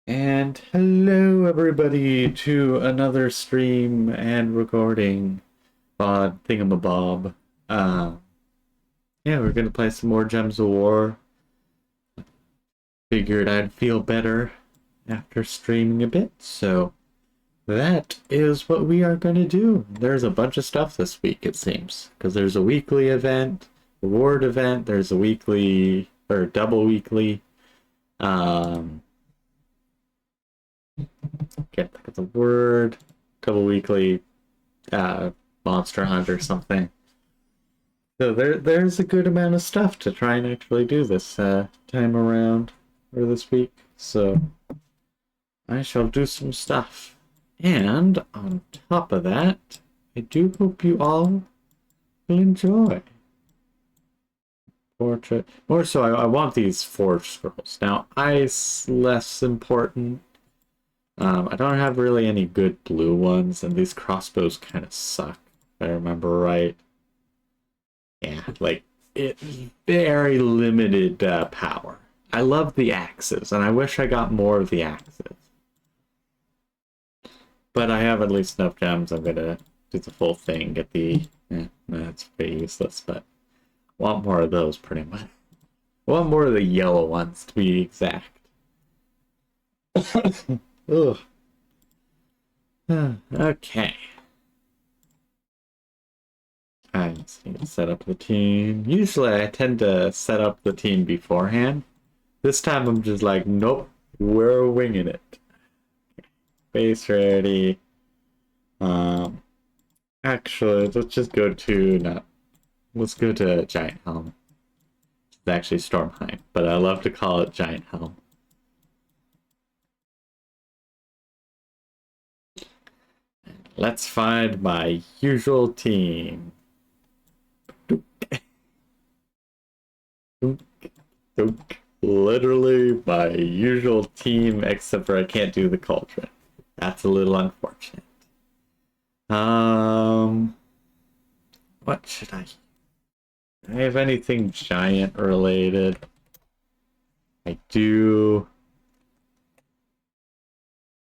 And hello everybody to another stream and recording pod thingamabob. Uh, yeah, we're gonna play some more Gems of War. Figured I'd feel better after streaming a bit, so that is what we are gonna do. There's a bunch of stuff this week, it seems, because there's a weekly event, reward event, there's a weekly or double weekly. Can't think of the word. Couple weekly uh, monster hunt or something. So there's a good amount of stuff to try and actually do this time around or this week. So I shall do some stuff. And on top of that, I do hope you all will enjoy. Portrait. More so, I want these forge scrolls. Now, ice, less important. I don't have really any good blue ones, and these crossbows kind of suck, if I remember right. Yeah, like, it's very limited power. I love the axes, and I wish I got more of the axes. But I have at least enough gems. I'm gonna do the full thing, get the... that's pretty useless, but I want more of those, pretty much. I want more of the yellow ones, to be exact. Ugh. Okay. I just need to set up the team. Usually I tend to set up the team beforehand. This time I'm just like, nope, we're winging it. Base ready. Actually, let's just go to, no, let's go to Giant Helm. It's actually Stormheim, but I love to call it Giant Helm. Let's find my usual team. Literally my usual team, except for I can't do the cauldron. That's a little unfortunate. What should I? Do I have anything giant related? I do.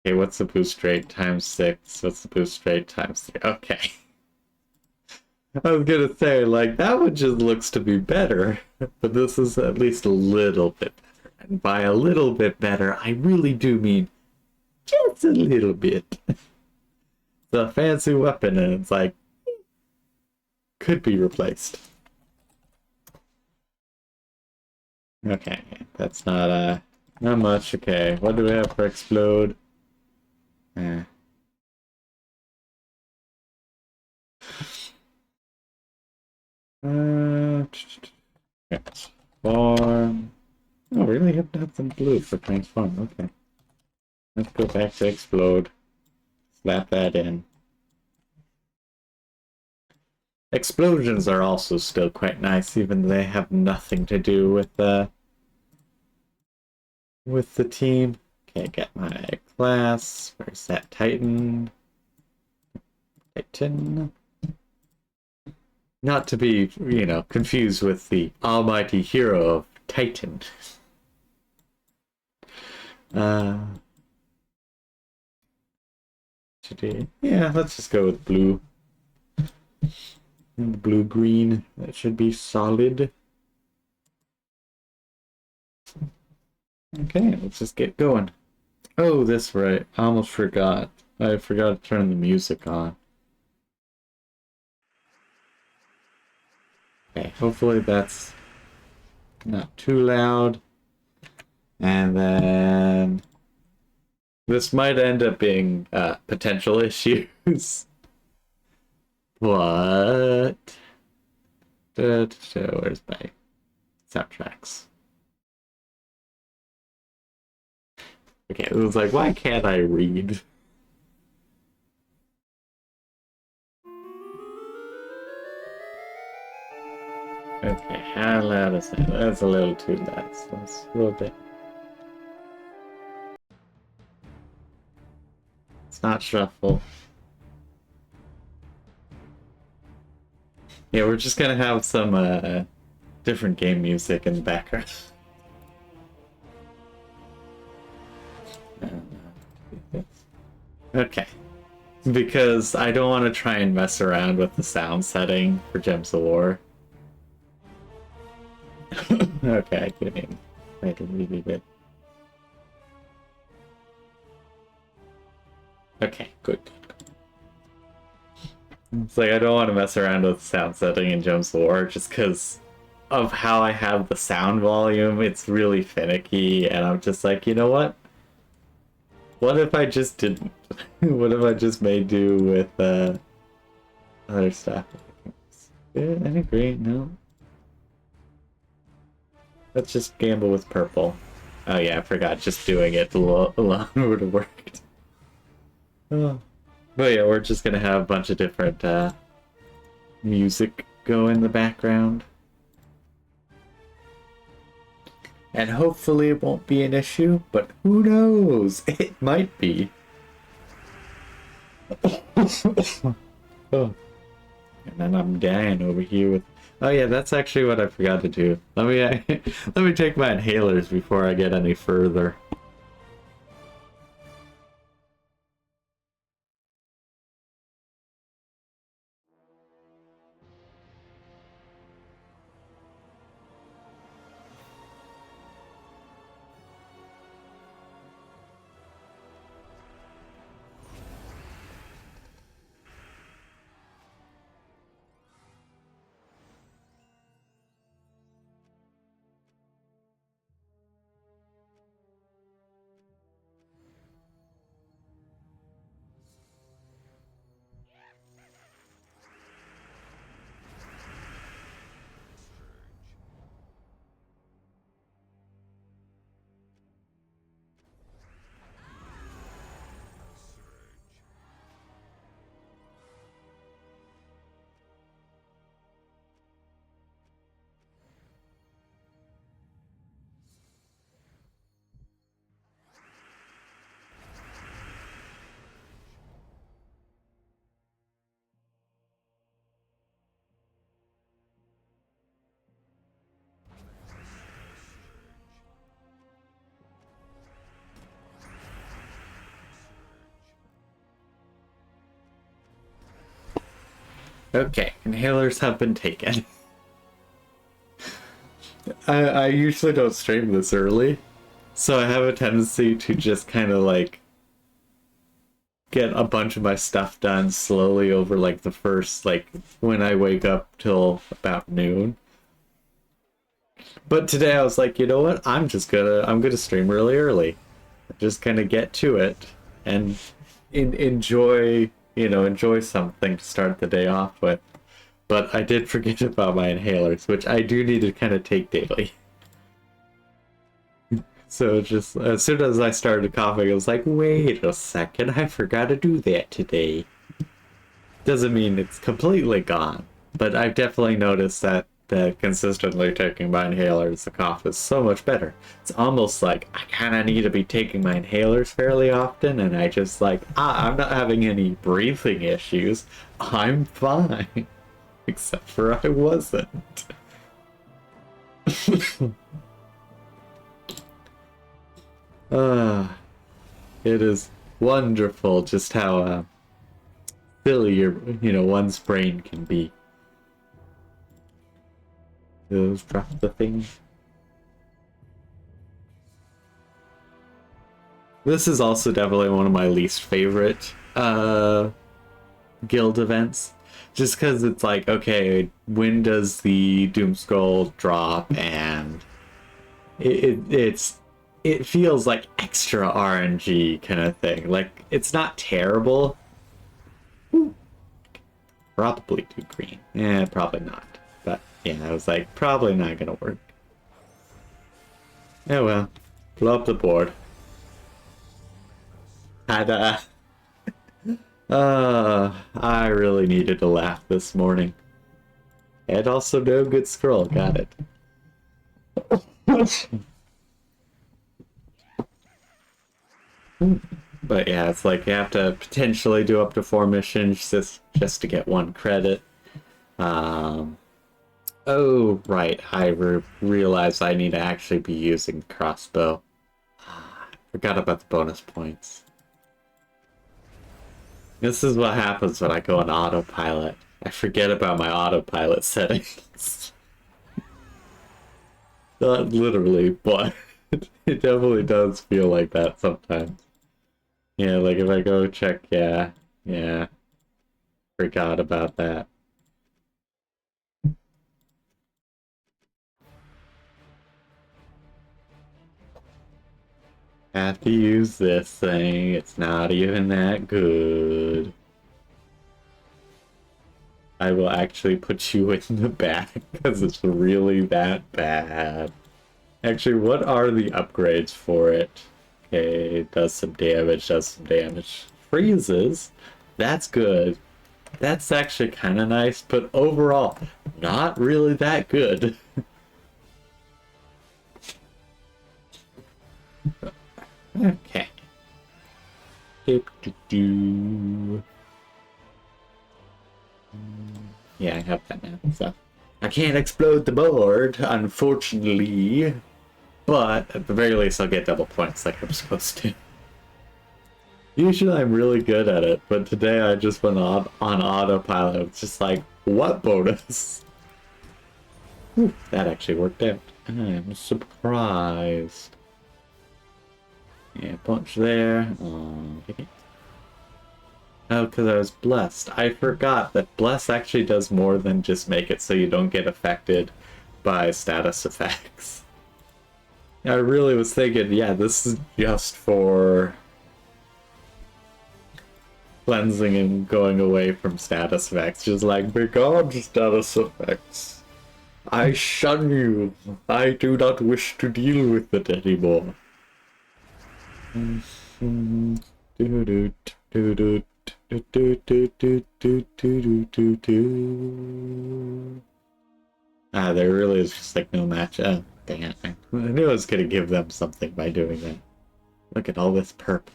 Okay, what's the boost rate times 6? What's the boost rate times 3? Okay. I was gonna say, like, that one just looks to be better, but this is at least a little bit better. And by a little bit better, I really do mean just a little bit. It's a fancy weapon, and it's like, could be replaced. Okay, that's not much. Okay, what do we have for explode? Eh. Transform. Oh, we really have to have some blue for transform. Okay. Let's go back to explode. Slap that in. Explosions are also still quite nice, even though they have nothing to do with the team. Okay, get my class. Where's that Titan? Titan. Not to be, confused with the almighty hero of Titan. Today, yeah, let's just go with blue. Blue green. That should be solid. Okay, let's just get going. Oh, that's right. I almost forgot. I forgot to turn the music on. Okay, hopefully that's not too loud. And then this might end up being potential issues. But where's my soundtracks? Okay, it was like, why can't I read? Okay, how loud is that? That's a little too loud. So let's a little bit. It's not shuffle. Yeah, we're just gonna have some different game music in the background. Okay. Because I don't want to try and mess around with the sound setting for Gems of War. Okay, good. I can leave it. Okay, good. It's like I don't want to mess around with the sound setting in Gems of War just because of how I have the sound volume. It's really finicky, and I'm just like, you know what? What if I just didn't? What if I just made do with other stuff? Yeah, I agree. No. Let's just gamble with purple. Oh yeah, I forgot. Just doing it alone would have worked. Oh. But yeah, we're just gonna have a bunch of different music go in the background. And hopefully it won't be an issue, but who knows? It might be. Oh. And then I'm dying over here with... Oh yeah, that's actually what I forgot to do. Let me take my inhalers before I get any further. Okay, inhalers have been taken. I usually don't stream this early, so I have a tendency to just kind of like get a bunch of my stuff done slowly over like the first, like when I wake up till about noon. But today I was like, you know what? I'm gonna stream really early. Just kind of get to it and enjoy, enjoy something to start the day off with. But I did forget about my inhalers, which I do need to kind of take daily. So just as soon as I started coughing, I was like, wait a second, I forgot to do that today. Doesn't mean it's completely gone, but I've definitely noticed that consistently taking my inhalers, the cough is so much better. It's almost like I kind of need to be taking my inhalers fairly often, and I just like, I'm not having any breathing issues. I'm fine. Except for I wasn't. It is wonderful just how silly one's brain can be. Those drop the thing. This is also definitely one of my least favorite guild events. Just because it's like, okay, when does the Doomskull drop? And it feels like extra RNG kind of thing. Like, it's not terrible. Ooh. Probably too green. Yeah, probably not. But yeah, I was like, probably not gonna work. Oh well. Blow up the board. And I really needed to laugh this morning. And also no good scroll, got it. But yeah, it's like you have to potentially do up to 4 missions just to get 1 credit. Oh, right, I realized I need to actually be using crossbow. Forgot about the bonus points. This is what happens when I go on autopilot. I forget about my autopilot settings. Not literally, but it definitely does feel like that sometimes. Yeah, like if I go check, yeah, forgot about that. Have to use this thing, it's not even that good. I will actually put you in the back because it's really that bad. Actually, what are the upgrades for it? Okay, does some damage, Freezes? That's good. That's actually kind of nice, but overall, not really that good. Okay. Yeah, I have that now, so. I can't explode the board, unfortunately. But at the very least, I'll get double points like I'm supposed to. Usually I'm really good at it, but today I just went on autopilot. It's just like, what bonus? Whew, that actually worked out. I'm surprised. Yeah, punch there. Okay. Oh, because I was blessed. I forgot that bless actually does more than just make it so you don't get affected by status effects. I really was thinking, yeah, this is just for cleansing and going away from status effects. Just like, begone status effects. I shun you. I do not wish to deal with it anymore. There really is just like no match. Oh, dang it. I knew I was gonna give them something by doing that. Look at all this perp.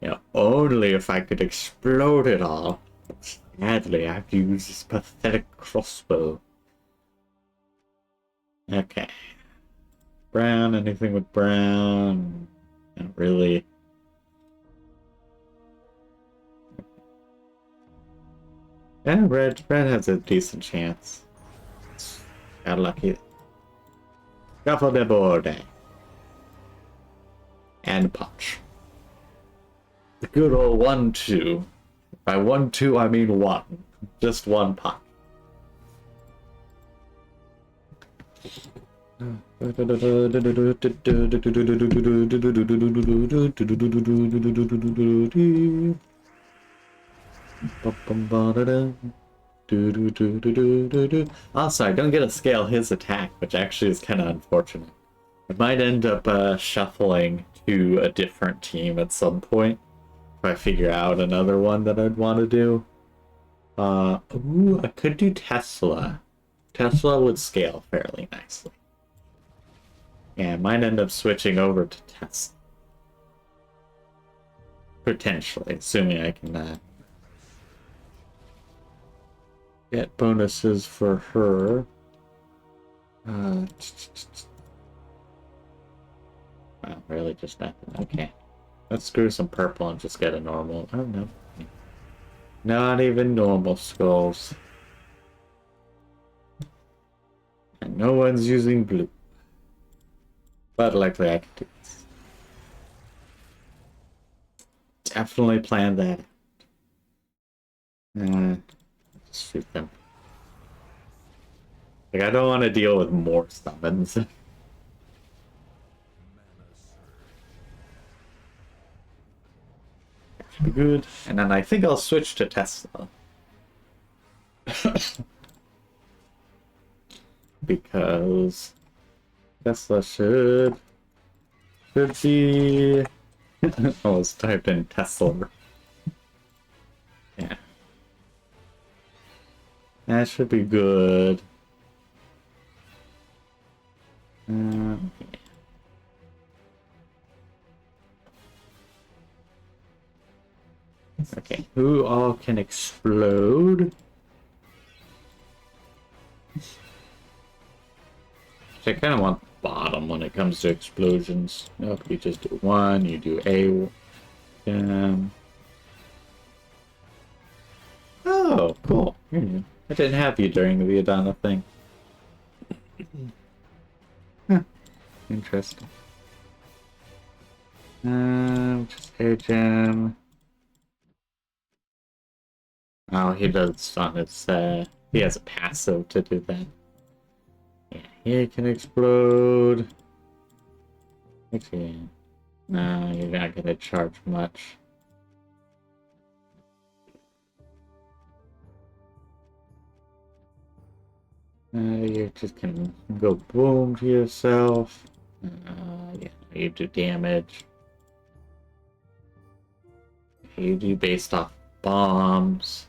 You know, only if I could explode it all. Sadly, I have to use this pathetic crossbow. Okay. Brown, anything with brown? Not really. Yeah, red has a decent chance. Got lucky. Shuffle the board. And punch. The good old 1-2. By 1-2, I mean 1. Just 1 punch. Also, I don't get to scale his attack, which actually is kind of unfortunate. I might end up shuffling to a different team at some point if I figure out another one that I'd want to do. Ooh, I could do Tesla. Tesla would scale fairly nicely. Yeah, I might end up switching over to Tesla. Potentially, assuming I can get bonuses for her. Well, really just nothing. Okay. Let's screw some purple and just get a normal. Oh, no. Not even normal skulls. And no one's using blue. But likely I can do this. Definitely plan that. Just shoot them. Like, I don't want to deal with more summons. Should be good. And then I think I'll switch to Tesla. Because Tesla should be... I almost typed in Tesla. Yeah. That should be good. Yeah. Okay, who all can explode? I kind of want bottom when it comes to explosions. Nope, you just do one, you do a... Oh, cool. I didn't have you during the Adana thing. Huh. Interesting. Just air gem. Oh, he does on his, he has a passive to do that. Yeah, he can explode. Actually, no, you're not gonna charge much. You just can go boom to yourself. Yeah, you do damage. You do based off bombs.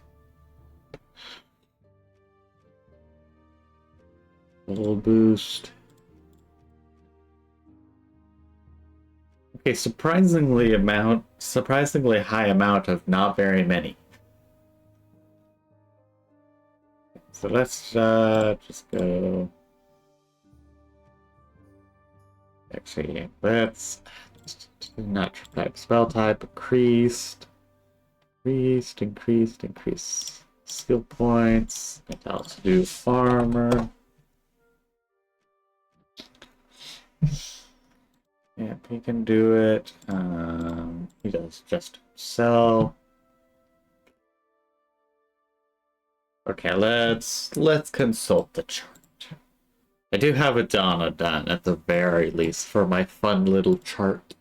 Full boost. Okay, surprisingly high amount of not very many. So let's just go. Actually, let's not type spell type increased. Increased skill points. And also do armor. Yeah, he can do it. He does just sell. Okay, let's consult the chart. I do have Adana done at the very least for my fun little chart.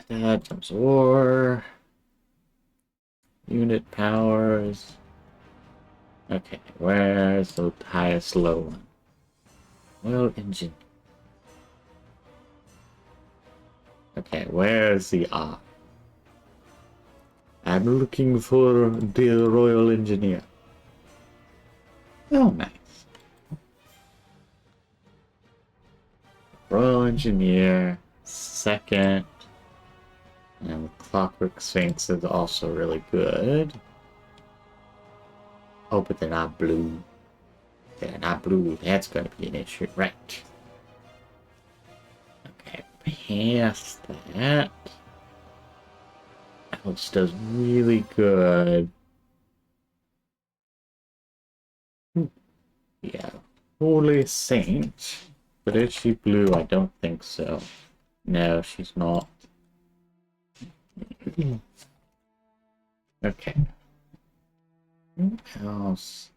Jumps war. Unit powers. Okay, where's the highest low one? Well, engine. Okay, where's the R? I'm looking for the Royal Engineer. Oh, nice. Royal Engineer, second. And the Clockwork Sphinx is also really good. Oh, but they're not blue. They're not blue. That's going to be an issue, right? Okay, past that. Alex does really good. Yeah, Holy Saint. But is she blue? I don't think so. No, she's not. Okay. What else?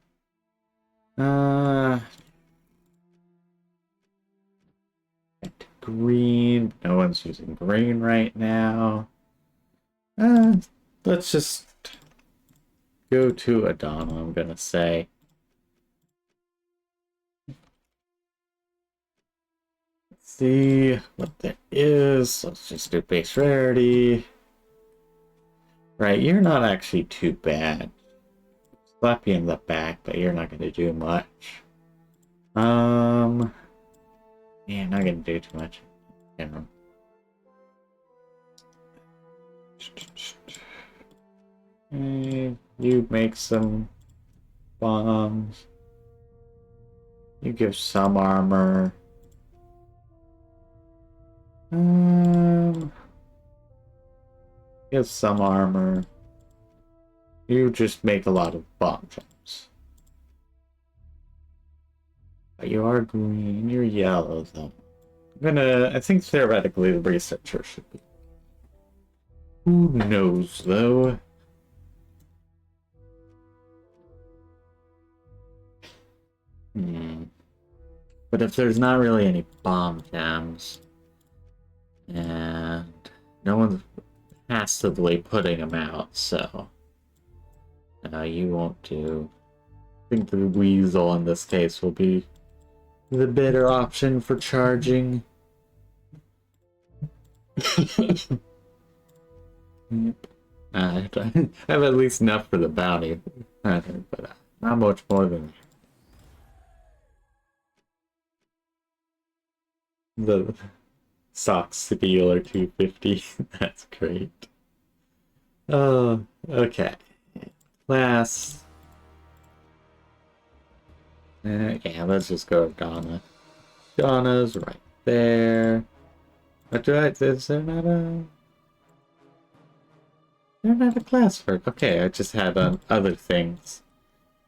Green. No one's using green right now. Let's just go to Adana, I'm gonna say. Let's see what there is. Let's just do base rarity. Right, you're not actually too bad. Slap you in the back, but you're not gonna do much. Yeah, not gonna do too much. Yeah. You make some bombs. You give some armor. Give some armor. You just make a lot of bomb jumps. But you are green, you're yellow though. I think theoretically the researcher should be. Who knows though? But if there's not really any bomb jams, and no one's passively putting them out, so you won't do. I think the Weasel in this case will be the better option for charging. I have at least enough for the bounty, but not much more than the socks dealer 250. That's great. Oh, okay. Class. Yeah, let's just go Donna. Donna's right there. Is there not a... They're not a class for... Okay, I just had other things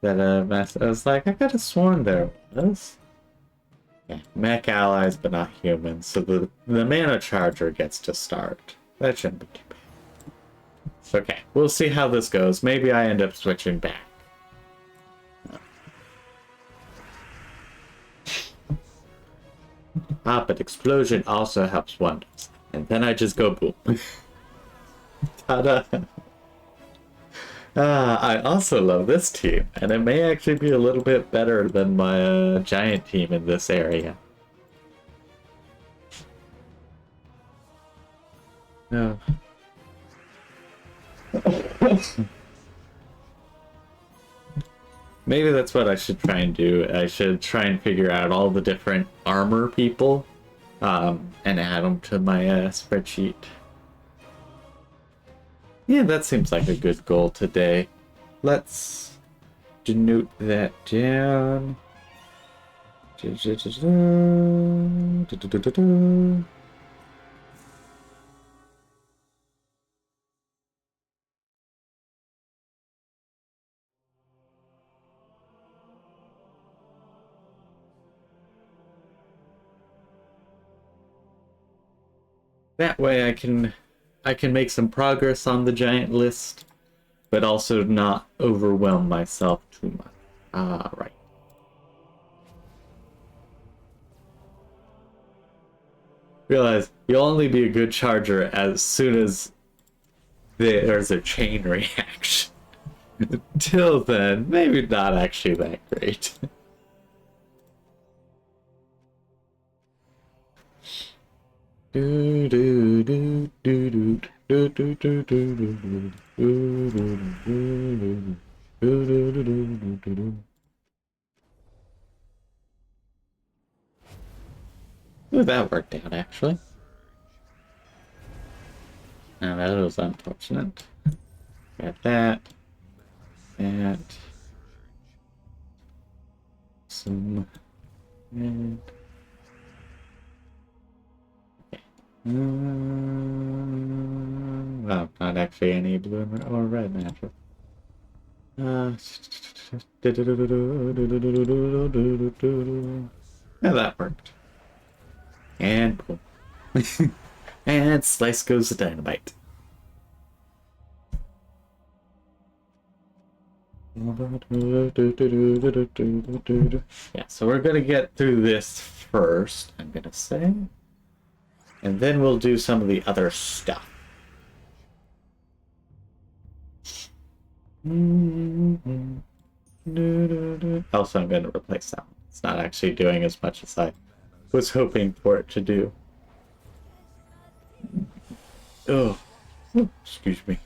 that I was like, I could have sworn there was. Yeah, mech allies, but not humans. So the mana charger gets to start. That shouldn't be too bad. Okay, we'll see how this goes. Maybe I end up switching back. Ah, but explosion also helps wonders. And then I just go boom. Ta-da! I also love this team, and it may actually be a little bit better than my giant team in this area. No. Maybe that's what I should try and do. I should try and figure out all the different armor people, and add them to my spreadsheet. Yeah, that seems like a good goal today. Let's denote that down. That way I can make some progress on the giant list, but also not overwhelm myself too much. Right. Realize you'll only be a good charger as soon as there's a chain reaction. Until then, maybe not actually that great. Do do do do do do do do do do. Ooh, that worked out actually. Now that was unfortunate. Got that. That. Some. And. Well, not actually any blue or red natural. Yeah, that worked. And boom. And slice goes the dynamite. Yeah, so we're gonna get through this first, I'm gonna say. And then we'll do some of the other stuff. Also, I'm going to replace that one. It's not actually doing as much as I was hoping for it to do. Oh, excuse me.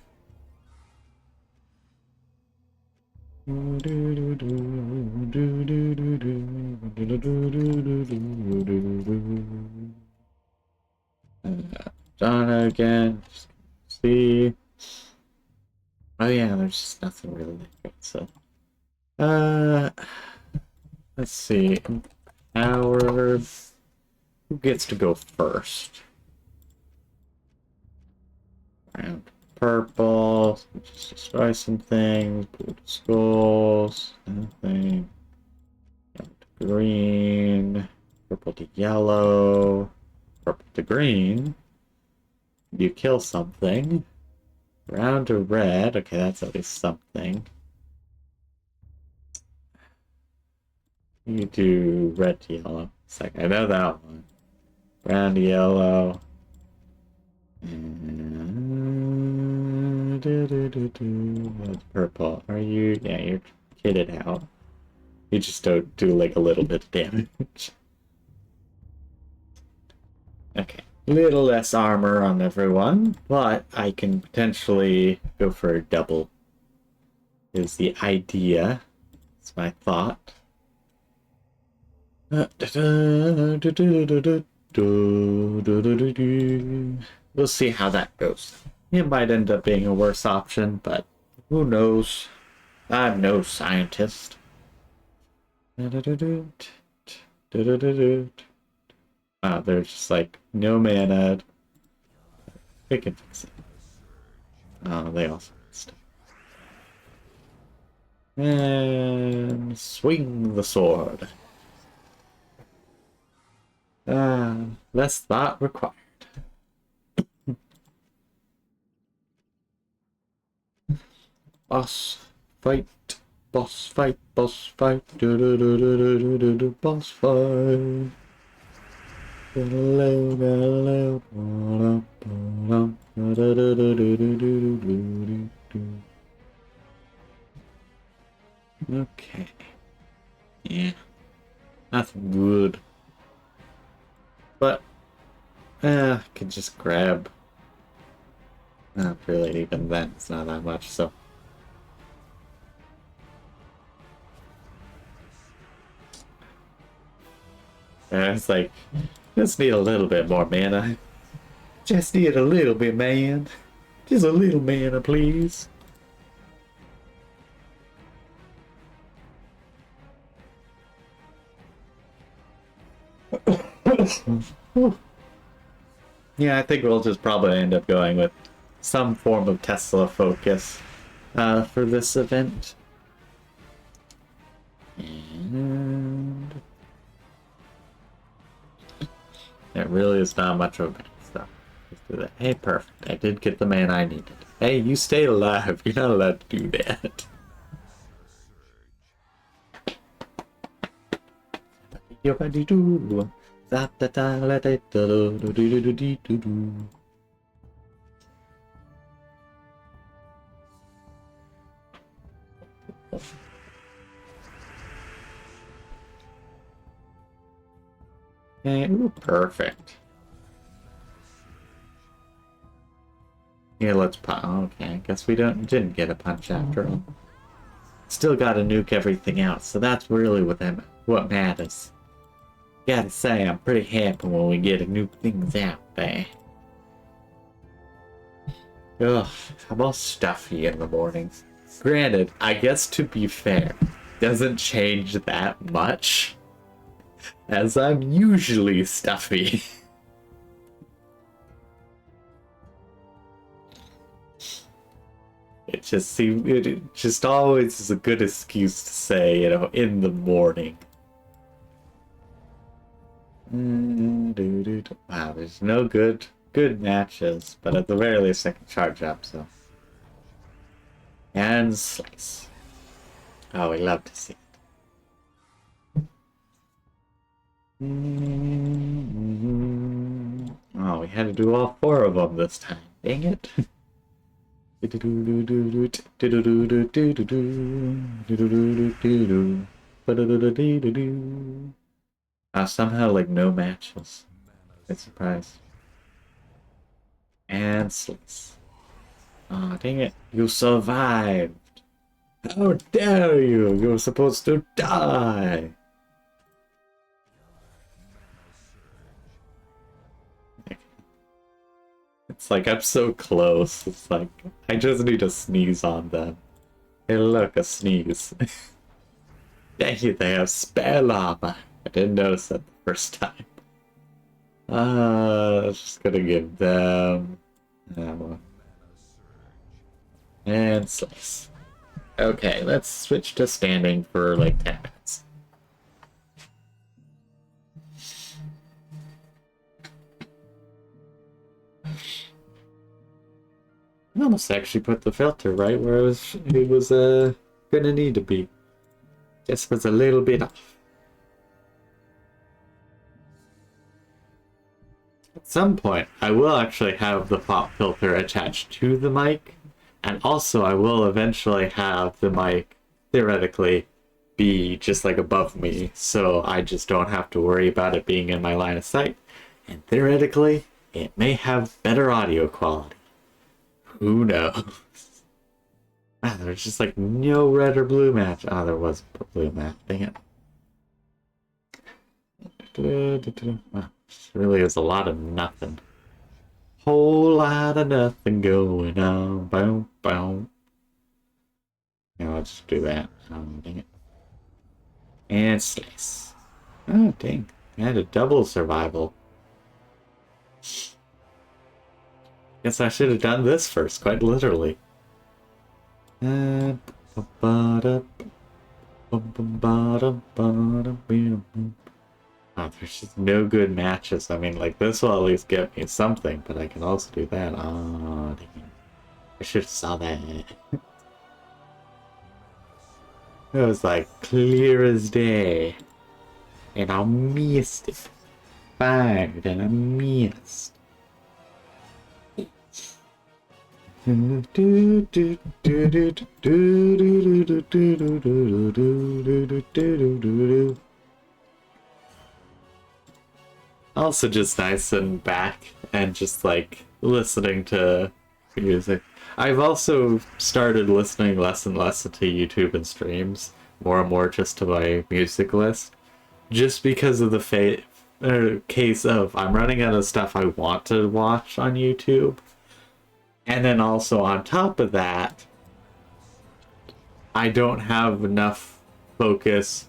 Donna again. See. Oh yeah, there's just nothing really that great. So, let's see. Who gets to go first? Round purple. Just destroy some things. Blue to skulls. Nothing. Green. Purple to yellow. Purple to green. You kill something. Brown to red. Okay, that's at least something. You do red to yellow. It's like, I know that one. Brown to yellow. And... That's purple. Are you? Yeah, you're kitted out. You just don't do like a little bit of damage. Okay. Little less armor on everyone, but I can potentially go for a double. Is the idea. It's my thought. We'll see how that goes. It might end up being a worse option, but who knows? I'm no scientist. They're just like, no mana. We can fix it. Oh, they also stuff. And swing the sword. Less thought required. Boss fight, boss fight, boss fight, do do do do do do do do, boss fight. Okay. Yeah. That's good. But, I could just grab. Not really, even then, it's not that much, so. It's like, just need a little bit more mana. Just need a little bit, man. Just a little mana, please. Yeah, I think we'll just probably end up going with some form of Tesla focus for this event. And there really is not much of bad stuff. Let's do that. Hey, perfect. I did get the man I needed. Hey, you stayed alive. You're not allowed to do that. Okay, ooh, perfect. Here, let's punch. Okay, I guess we didn't get a punch after all. Still gotta nuke everything out, so that's really what matters. Gotta say, I'm pretty happy when we get to nuke things out there. Ugh, I'm all stuffy in the mornings. Granted, I guess to be fair, doesn't change that much, as I'm usually stuffy. It just always is a good excuse to say, you know, in the morning. Wow, there's no good matches, but at the very least I can charge up, so. And slice. Oh, we love to see it. Oh, we had to do all 4 of them this time. Dang it. Somehow, like, no matches. Bit surprised. And slice. Oh, dang it. You survived. How dare you? You were supposed to die. It's like I'm so close. It's like I just need to sneeze on them. Hey, look, a sneeze. Thank you, they have spell armor. I didn't notice that the first time. I was just gonna give them ammo. And slice. Okay, let's switch to standing for like 10 minutes. I almost actually put the filter right where it was gonna need to be. Just was a little bit off. At some point, I will actually have the pop filter attached to the mic, and also I will eventually have the mic, theoretically, be just like above me, so I just don't have to worry about it being in my line of sight. And theoretically, it may have better audio quality. Who knows? Ah, there's just like no red or blue match. Oh, there was a blue match. Dang it. Wow, this really is a lot of nothing. Whole lot of nothing going on. Boom, boom. Yeah, I'll just do that. Dang it. And slice. Oh, dang. I had a double survival. Guess I should have done this first, quite literally. Oh, there's just no good matches. I mean, like, this will at least get me something, but I can also do that. Oh, dang. I should have saw that. It was like clear as day. And I missed it. Fired and I missed. Also just nice and back and just like listening to music. I've also started listening less and less to YouTube and streams, more and more just to my music list, just because of the case of I'm running out of stuff I want to watch on YouTube. And then also on top of that, I don't have enough focus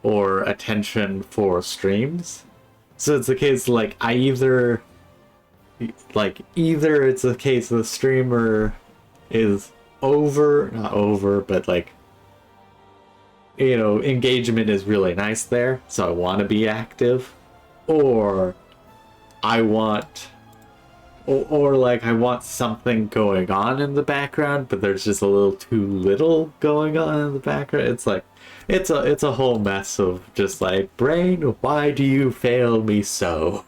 or attention for streams. So it's a case like either it's a case the streamer is not over, but like, you know, engagement is really nice there, so I want to be active, or I want like I want something going on in the background, but there's just a little too little going on in the background. It's like it's a whole mess of just like, brain, why do you fail me so?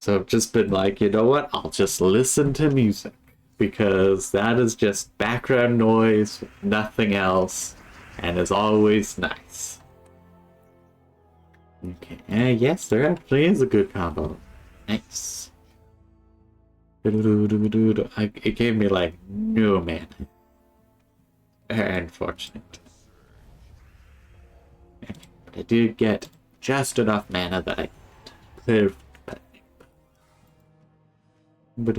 So I've just been like, you know what? I'll just listen to music because that is just background noise, nothing else, and is always nice. Okay, yes, there actually is a good combo. Nice. It gave me like no mana. Unfortunate. But I did get just enough mana that I could have. I got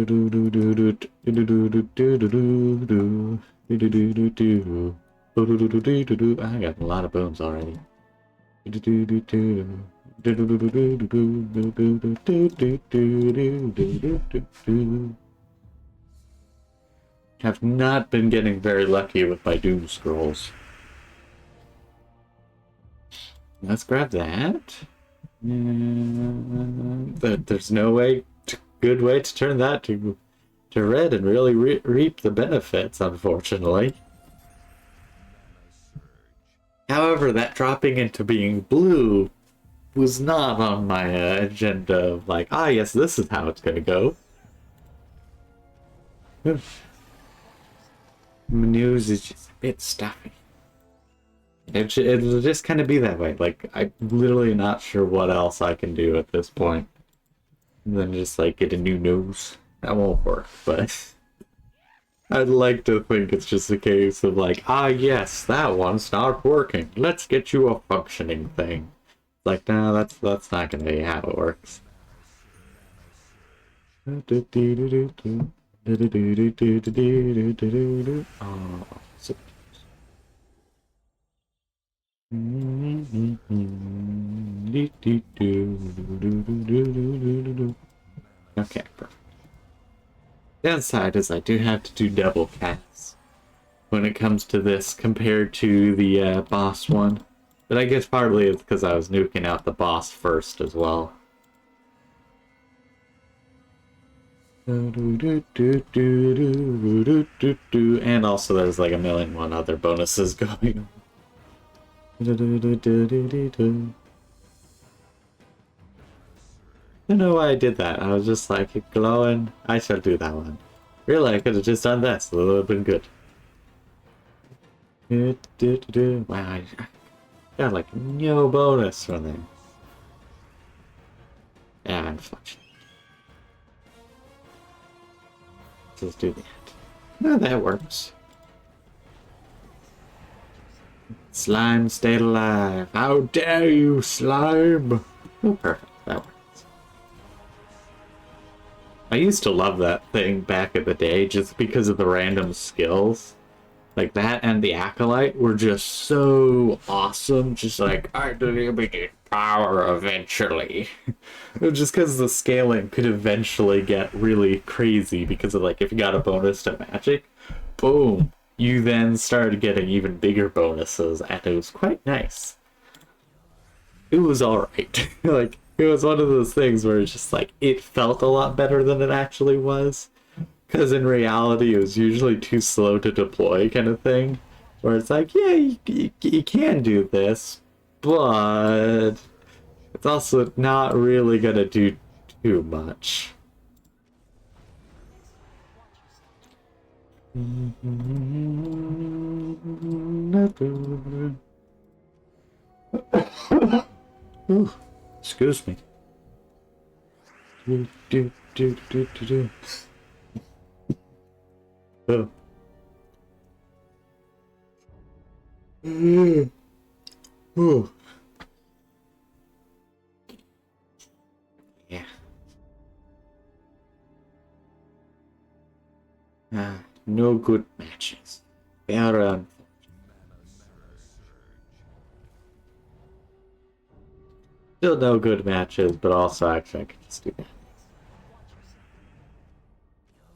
a lot of booms already. Have not been getting very lucky with my doom scrolls. Let's grab that. There's no good way to turn that to red and really reap the benefits, unfortunately. However, that dropping into being blue was not on my agenda of like, yes, this is how it's gonna go. News is just a bit stuffy. It'll just kind of be that way. Like, I'm literally not sure what else I can do at this point. And then just like get a new nose. That won't work, but I'd like to think it's just a case of like, yes, that one's not working. Let's get you a functioning thing. Like, no, that's not gonna be how it works. Oh, so okay, perfect. Downside is I do have to do double casts when it comes to this compared to the boss one. But I guess partly it's because I was nuking out the boss first as well. And also there's like a million one other bonuses going on. I don't know why I did that. I was just like glowing. I shall do that one. Really, I could have just done this. It would have been good. Wow, I got like no bonus from them. Yeah, unfortunate. Let's do that. No, that works. Slime stayed alive. How dare you, slime? Oh, perfect. That works. I used to love that thing back in the day just because of the random skills. Like that and the Acolyte were just so awesome. Just like, I delimited power eventually. Just because the scaling could eventually get really crazy because of like if you got a bonus to magic, boom. You then started getting even bigger bonuses and it was quite nice. It was alright. Like, it was one of those things where it's just like, it felt a lot better than it actually was. Because in reality, it was usually too slow to deploy, kind of thing. Where it's like, yeah, you can do this, but it's also not really gonna do too much. Ooh, excuse me. Oh. Ooh. Yeah. No good matches. Very still no good matches, but also actually I can just do that.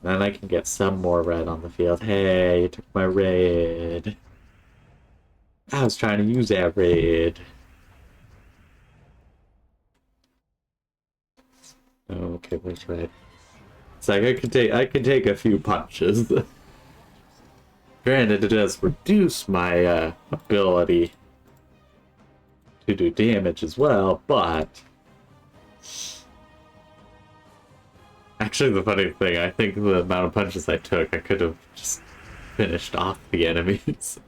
Then I can get some more red on the field. Hey, you took my red. I was trying to use that red. Oh, okay, where's red? It's like I could take a few punches. Granted, it does reduce my ability to do damage as well, but actually the funny thing, I think the amount of punches I took, I could have just finished off the enemies.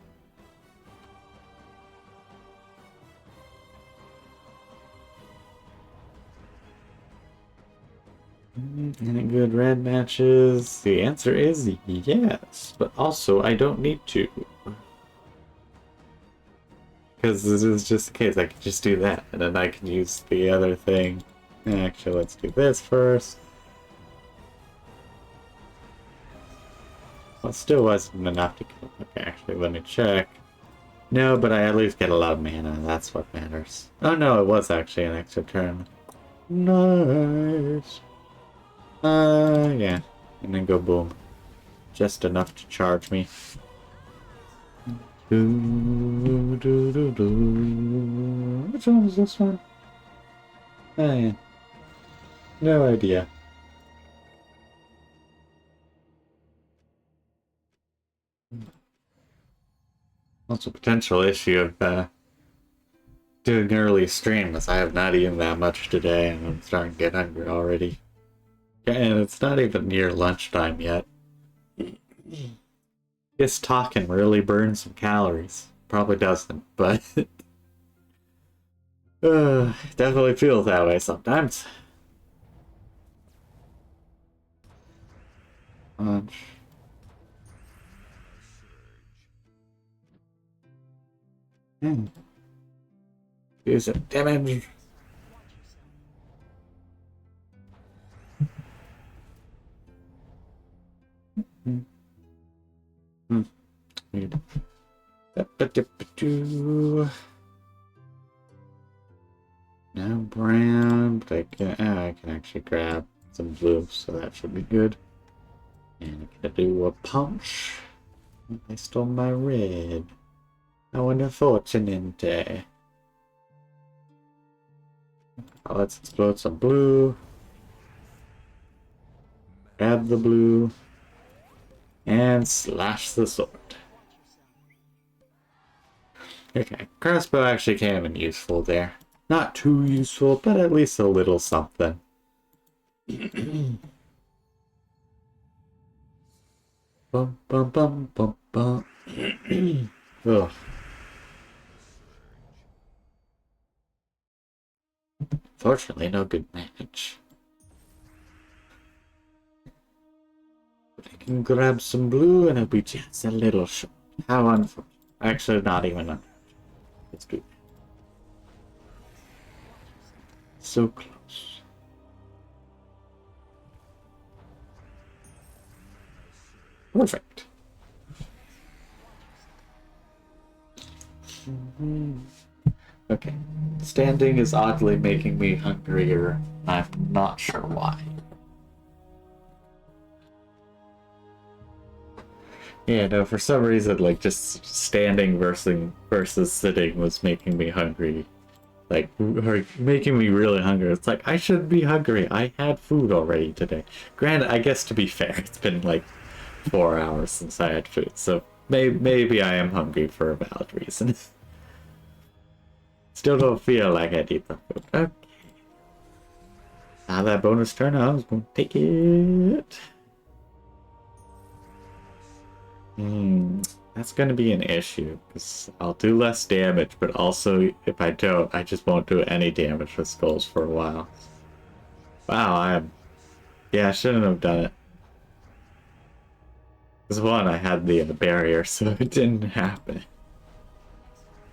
Any good red matches? The answer is yes, but also I don't need to. Because this is just the case, I can just do that, and then I can use the other thing. Actually, let's do this first. Well, it still wasn't enough to kill. Okay, actually, let me check. No, but I at least get a lot of mana, that's what matters. Oh no, it was actually an extra turn. Nice. Yeah. And then go boom. Just enough to charge me. Which one is this one? Oh, yeah. No idea. Also, potential issue of doing early streams. I have not eaten that much today, and I'm starting to get hungry already. Yeah, and it's not even near lunchtime yet. Just talking really burns some calories. Probably doesn't, but definitely feels that way sometimes. Lunch. Do some damage. Need. Now brown, but I can actually grab some blue, so that should be good. And I can do a punch. They stole my red. How unfortunate. Let's explode some blue. Grab the blue. And slash the sword. Okay, crossbow actually came in useful there. Not too useful, but at least a little something. Bum bum bum bum bum. Ugh. Fortunately, no good match. But I can grab some blue and it'll be just a little short. How unfortunate. Actually, not even unfortunate. It's good. So close. Perfect. Okay. Standing is oddly making me hungrier. I'm not sure why. Yeah, no, for some reason, like, just standing versus sitting was making me hungry. Like, making me really hungry. It's like, I shouldn't be hungry. I had food already today. Granted, I guess to be fair, it's been like 4 hours since I had food, so maybe I am hungry for a valid reason. Still don't feel like I need the food. Okay. Now that bonus turn, I was going to take it. That's going to be an issue, because I'll do less damage, but also, if I don't, I just won't do any damage with skulls for a while. Wow, yeah, I shouldn't have done it. Because one, I had the barrier, so it didn't happen.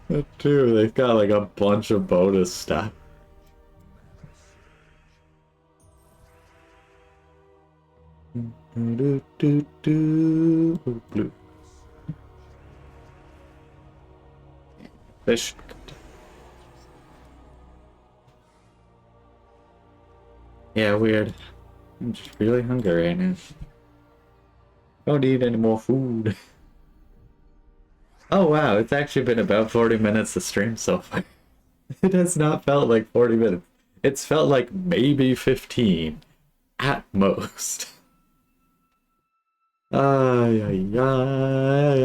But two, they've got like a bunch of bonus stuff. Blue. Fish. Yeah, weird. I'm just really hungry right now. Don't need any more food. Oh wow, it's actually been about 40 minutes to stream so far. It has not felt like 40 minutes. It's felt like maybe 15 at most. Ay, ay, ay,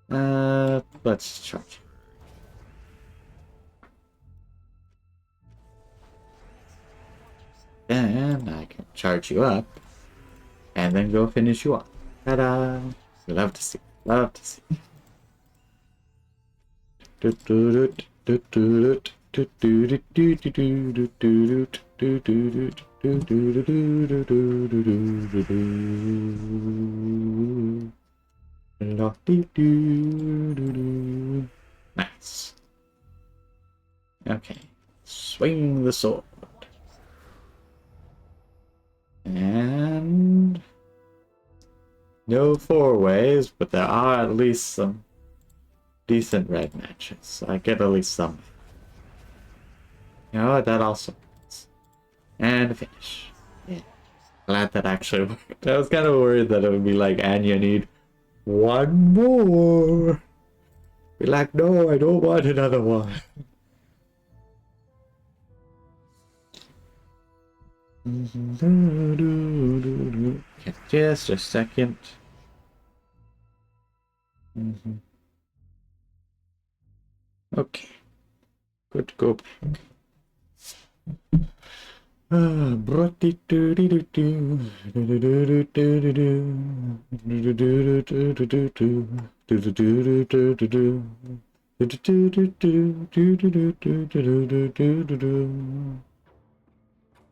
ay. Let's charge. And I can charge you up and then go finish you off. Ta-da! Love to see. Love to see. Nice. Okay. Swing the sword. And no four ways, but there are at least some decent red matches. So I get at least some. You know what? That also works. And finish. Yeah. Glad that actually worked. I was kind of worried that it would be like, and you need one more. Be like, no, I don't want another one. Okay, just a second. Okay. Good to go back.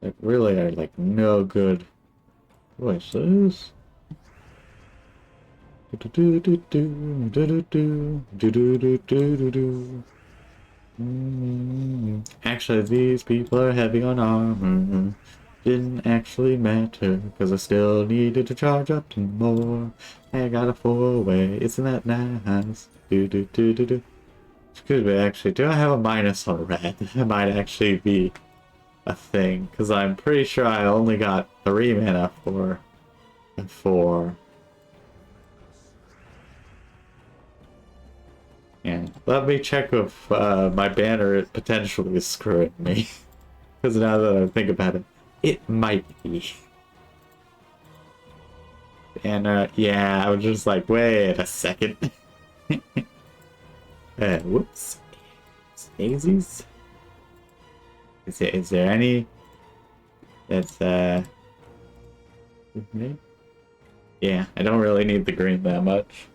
Like, really are like no good voices. Actually, these people are heavy on armor. Didn't actually matter, because I still needed to charge up to more. I got a four-way, isn't that nice? Excuse me, actually, do I have a minus on red? That might actually be a thing, because I'm pretty sure I only got 3 mana for 4. Yeah, let me check if my banner potentially is screwing me. Because now that I think about it, it might be. And yeah, I was just like, wait a second. Whoops. Daisies? Is there any that's yeah, I don't really need the green that much.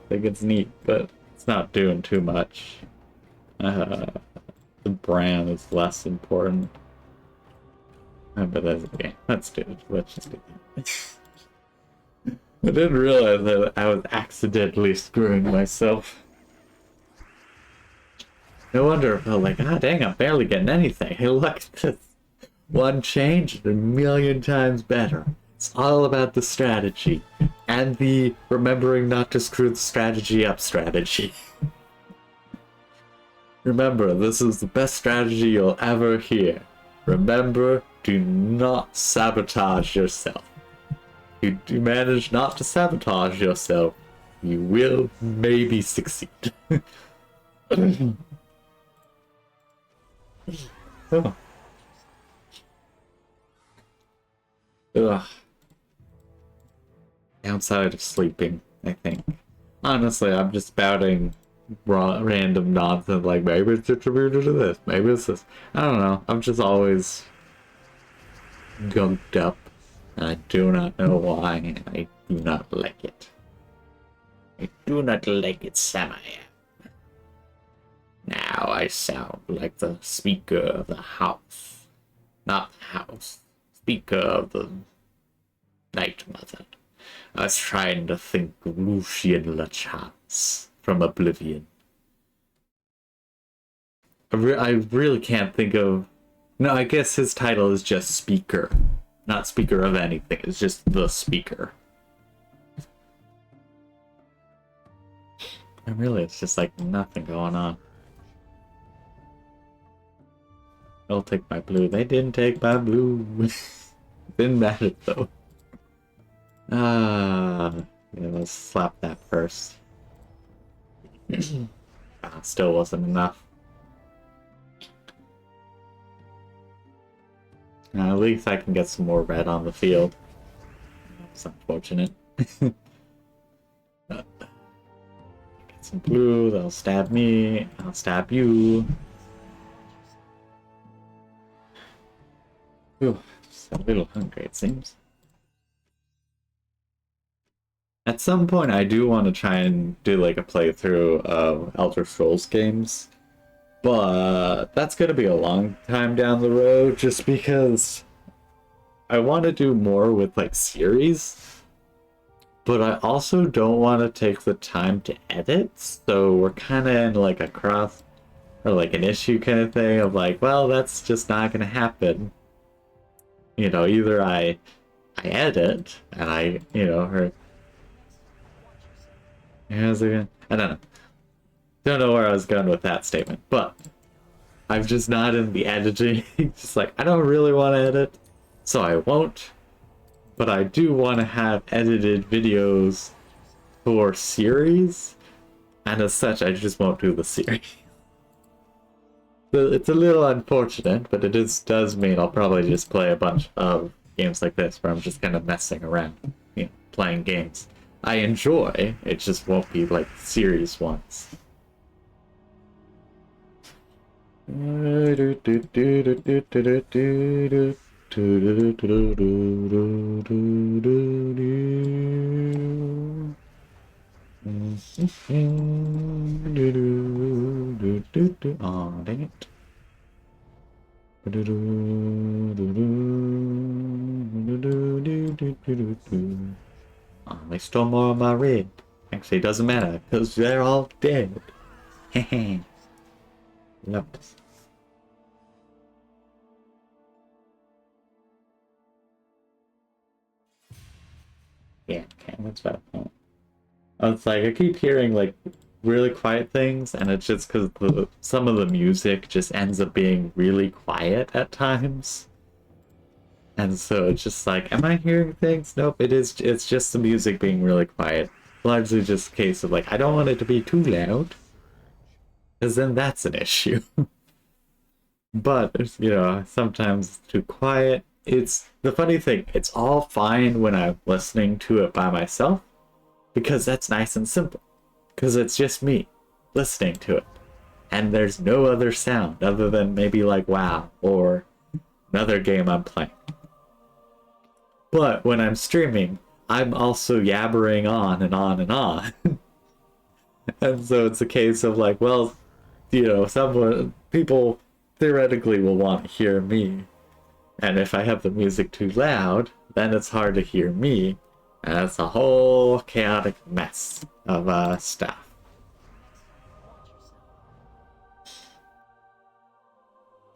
I think it's neat, but it's not doing too much. The brand is less important. But that's okay. Let's do it. Let's just do it. I didn't realize that I was accidentally screwing myself. No wonder I felt like, ah, dang, I'm barely getting anything. Hey, look at this. One change, a million times better. It's all about the strategy. and the remembering not to screw the strategy up strategy. Remember, this is the best strategy you'll ever hear. Remember, do not sabotage yourself. If you manage not to sabotage yourself, you will maybe succeed. Oh. Ugh. Outside of sleeping, I think. Honestly, I'm just spouting random nonsense like maybe it's attributed to this, maybe it's this. I don't know. I'm just always gunked up, and I do not know why, and I do not like it. I do not like it, Samaya. Now I sound like the Speaker of the House. Not the House. Speaker of the Night Mother. I was trying to think of Lucian LaChance from Oblivion. I really can't think of... No, I guess his title is just Speaker. Not Speaker of anything, it's just the Speaker. And really, it's just like nothing going on. They'll take my blue. They didn't take my blue. Didn't matter though. Yeah, let's slap that first. Still wasn't enough. At least I can get some more red on the field. It's unfortunate. Get some blue, they'll stab me, I'll stab you. Ooh, just a little hungry it seems. At some point I do want to try and do like a playthrough of Elder Scrolls games. But that's going to be a long time down the road just because I want to do more with like series. But I also don't want to take the time to edit. So we're kind of in like a cross or like an issue kind of thing of like, well, that's just not going to happen. You know, either I edit and I, you know, or how's it going? I don't know. Don't know where I was going with that statement, but I'm just not in the editing. Just like, I don't really want to edit, so I won't. But I do want to have edited videos for series, and as such, I just won't do the series. So it's a little unfortunate, but does mean I'll probably just play a bunch of games like this where I'm just kind of messing around, you know, playing games I enjoy. It just won't be like series ones. Oh, dang it. Oh, they stole more of my red. Actually, it doesn't matter, because they're all dead. Hehe. Love this. Yeah, okay, that's about it. It's like, I keep hearing, like, really quiet things, and it's just because some of the music just ends up being really quiet at times. And so it's just like, am I hearing things? Nope, it's just the music being really quiet. Largely just a case of, like, I don't want it to be too loud, because then that's an issue. But, you know, sometimes it's too quiet. It's the funny thing, it's all fine when I'm listening to it by myself, because that's nice and simple. Because it's just me listening to it. And there's no other sound other than maybe like WoW or another game I'm playing. But when I'm streaming, I'm also yabbering on and on and on. And so it's a case of like, well, you know, people theoretically will want to hear me. And if I have the music too loud, then it's hard to hear me. And it's a whole chaotic mess of stuff.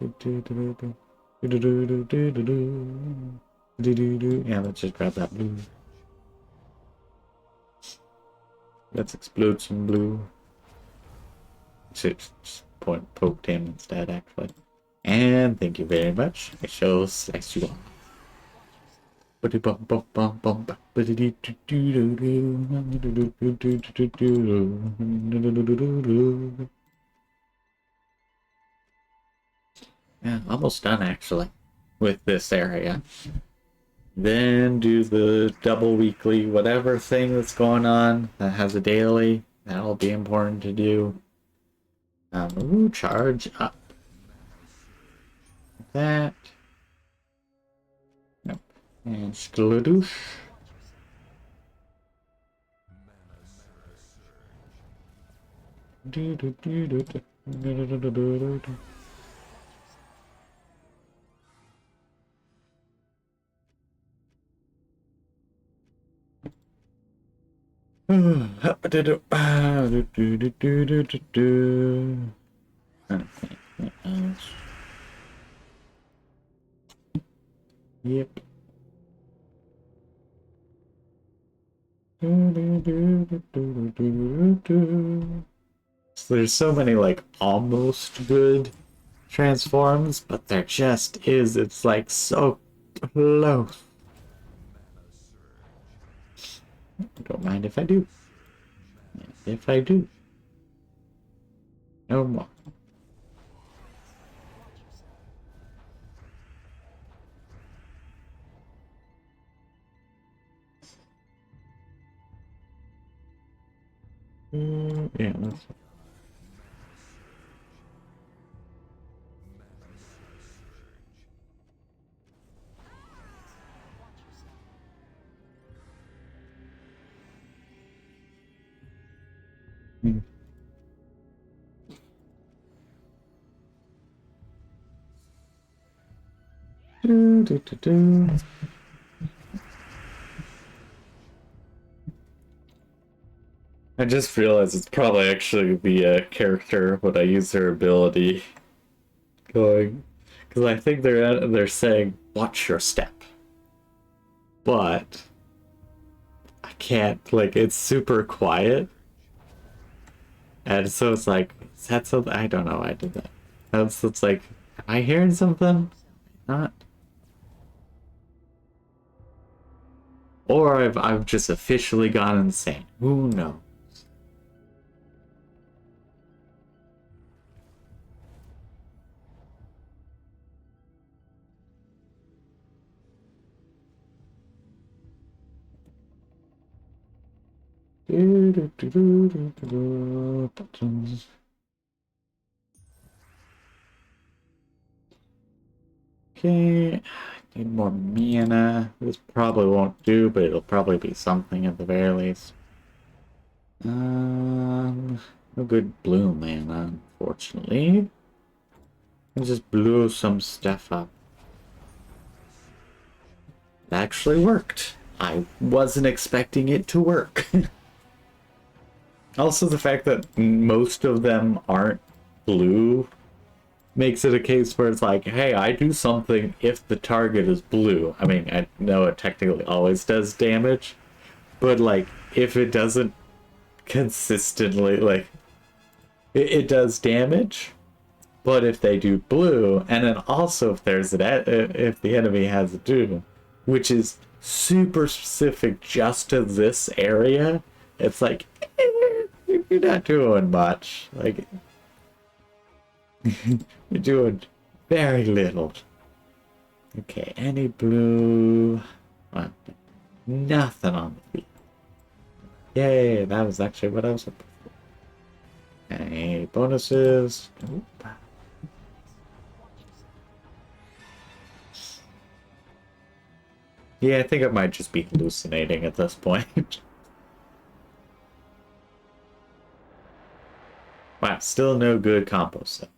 Yeah, let's just grab that blue. Let's explode some blue. Should just poke him instead, actually. And thank you very much. I shall slice you off. Yeah, almost done actually with this area. Then do the double weekly whatever thing that's going on that has a daily. That'll be important to do. Ooh, charge up. That. Nope. And Skladoosh. Do do do do do do do do do do. Yep. So there's so many like almost good transforms, but there just is. It's like so close. Don't mind if I do. If I do. No more. Yeah, that's... Do, do, do, do. I just realized it's probably actually the character when I use their ability going, because I think they're saying watch your step, but I can't, like, it's super quiet, and so it's like, is that something? I don't know why I did that. It's like, am I hearing something? Not. Or I've just officially gone insane. Who knows? Okay, need more mana. This probably won't do, but it'll probably be something at the very least. No good blue mana, unfortunately. I just blew some stuff up. It actually worked. I wasn't expecting it to work. Also, the fact that most of them aren't blue makes it a case where it's like, hey, I do something if the target is blue. I mean, I know it technically always does damage, but like, if it doesn't consistently, like, it does damage, but if they do blue, and then also if there's if the enemy has a doom, which is super specific just to this area, it's like, you're not doing much. Like, you're doing very little. Okay, any blue? Well, nothing on the field. Yay, that was actually what I was looking for. Any bonuses? Nope. Yeah, I think it might just be hallucinating at this point. Wow, still no good combos though.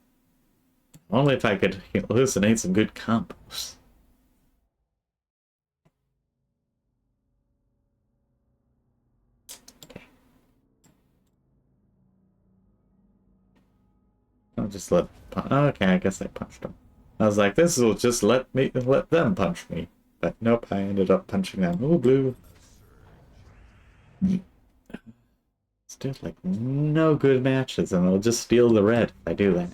Only if I could hallucinate some good combos. Okay. I'll just let... Okay, I guess I punched him. I was like, this will just let them punch me. But nope, I ended up punching them. Ooh, blue. Still like no good matches, and they'll just steal the red if I do that.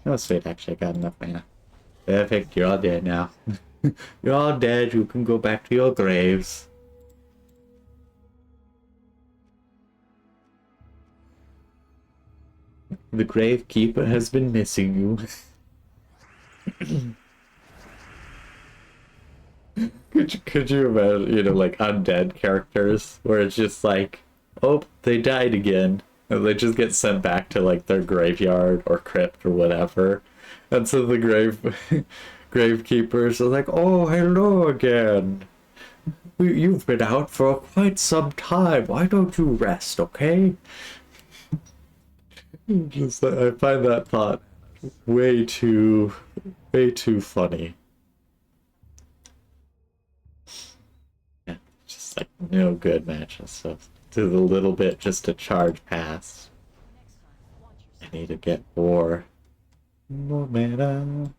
No, sweet, actually, I got enough mana. Perfect, you're all dead now. You're all dead, you can go back to your graves. The Gravekeeper has been missing you. Could you imagine, you know, like undead characters where it's just like, oh, they died again. And they just get sent back to like their graveyard or crypt or whatever. And so the gravekeepers are like, oh, hello again. You've been out for quite some time. Why don't you rest, okay? Just, I find that thought way too funny. Yeah, just like no good matches. So do the little bit just to charge past. I need to get more mana.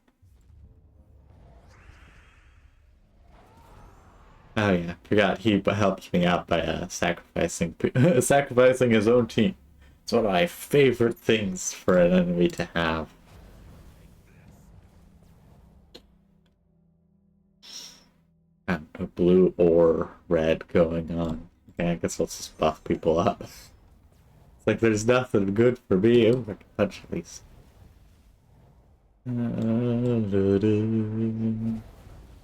Oh yeah, forgot he helped me out by sacrificing his own team. It's one of my favorite things for an enemy to have. And a blue or red going on. Okay, I guess I'll just buff people up. It's like there's nothing good for me. Oh, I can punch at least.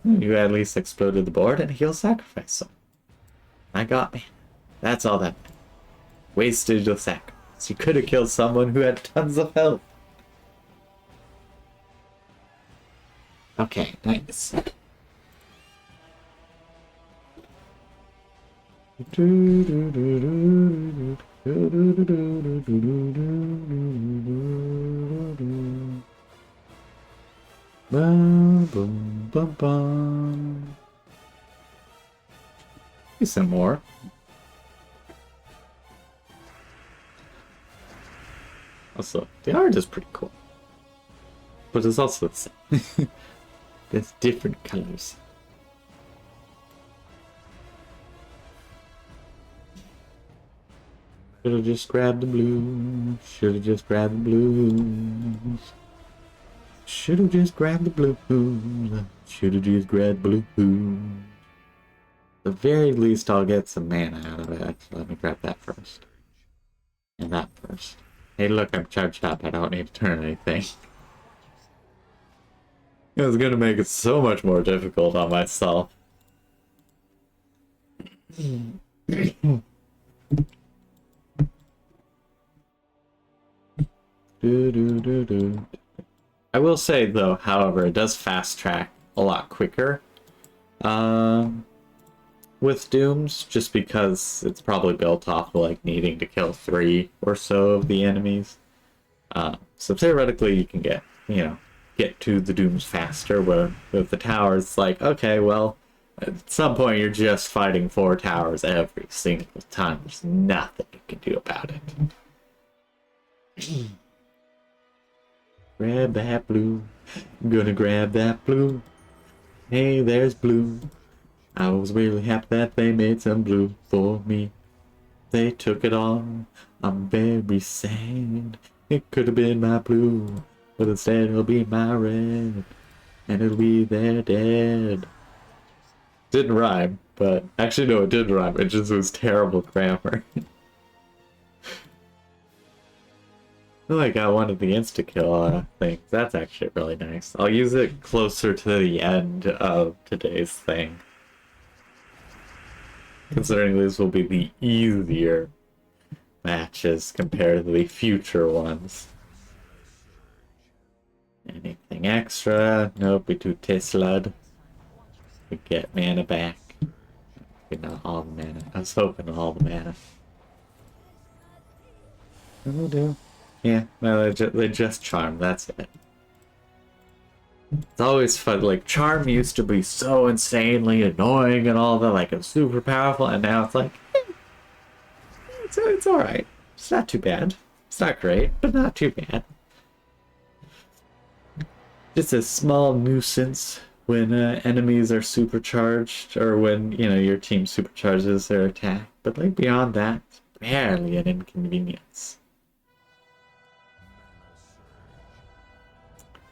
You at least exploded the board and he'll sacrifice some. I got me. That's all that mattered. Wasted the sacrifice. You could have killed someone who had tons of health. Okay, nice. Bum, bum, bum, bum. Maybe some more. Also, the art is pretty cool. But it's also the same. There's different colors. Should've just grabbed the blue. Should've just grabbed the blues. Should've just grabbed the blues. Should've just grabbed blue. At the very least, I'll get some mana out of it. Actually, let me grab that first. And that first. Hey, look, I'm charged up. I don't need to turn anything. It was gonna make it so much more difficult on myself. I will say, though, however, it does fast track a lot quicker with Dooms, just because it's probably built off of like needing to kill 3 or so of the enemies. So theoretically, you can get to the Dooms faster. Where with the towers, it's like, okay, well, at some point you're just fighting 4 towers every single time. There's nothing you can do about it. Grab that blue. I'm gonna grab that blue. Hey, there's blue. I was really happy that they made some blue for me. They took it all. I'm very sad. It could have been my blue, but instead it'll be my red. And it'll be their dead. Didn't rhyme, but actually no, it did rhyme. It just was terrible grammar. I got one of the insta-kill things. That's actually really nice. I'll use it closer to the end of today's thing. Considering these will be the easier matches compared to the future ones. Anything extra? Nope, we do Tesla'd. We get mana back. Okay, not all the mana. I was hoping all the mana. We'll do. Yeah, no, they just charm, that's it. It's always fun, like, charm used to be so insanely annoying and all that, like, it was super powerful, and now it's like, it's alright. It's not too bad. It's not great, but not too bad. Just a small nuisance when enemies are supercharged, or when, your team supercharges their attack, but, like, beyond that, barely an inconvenience.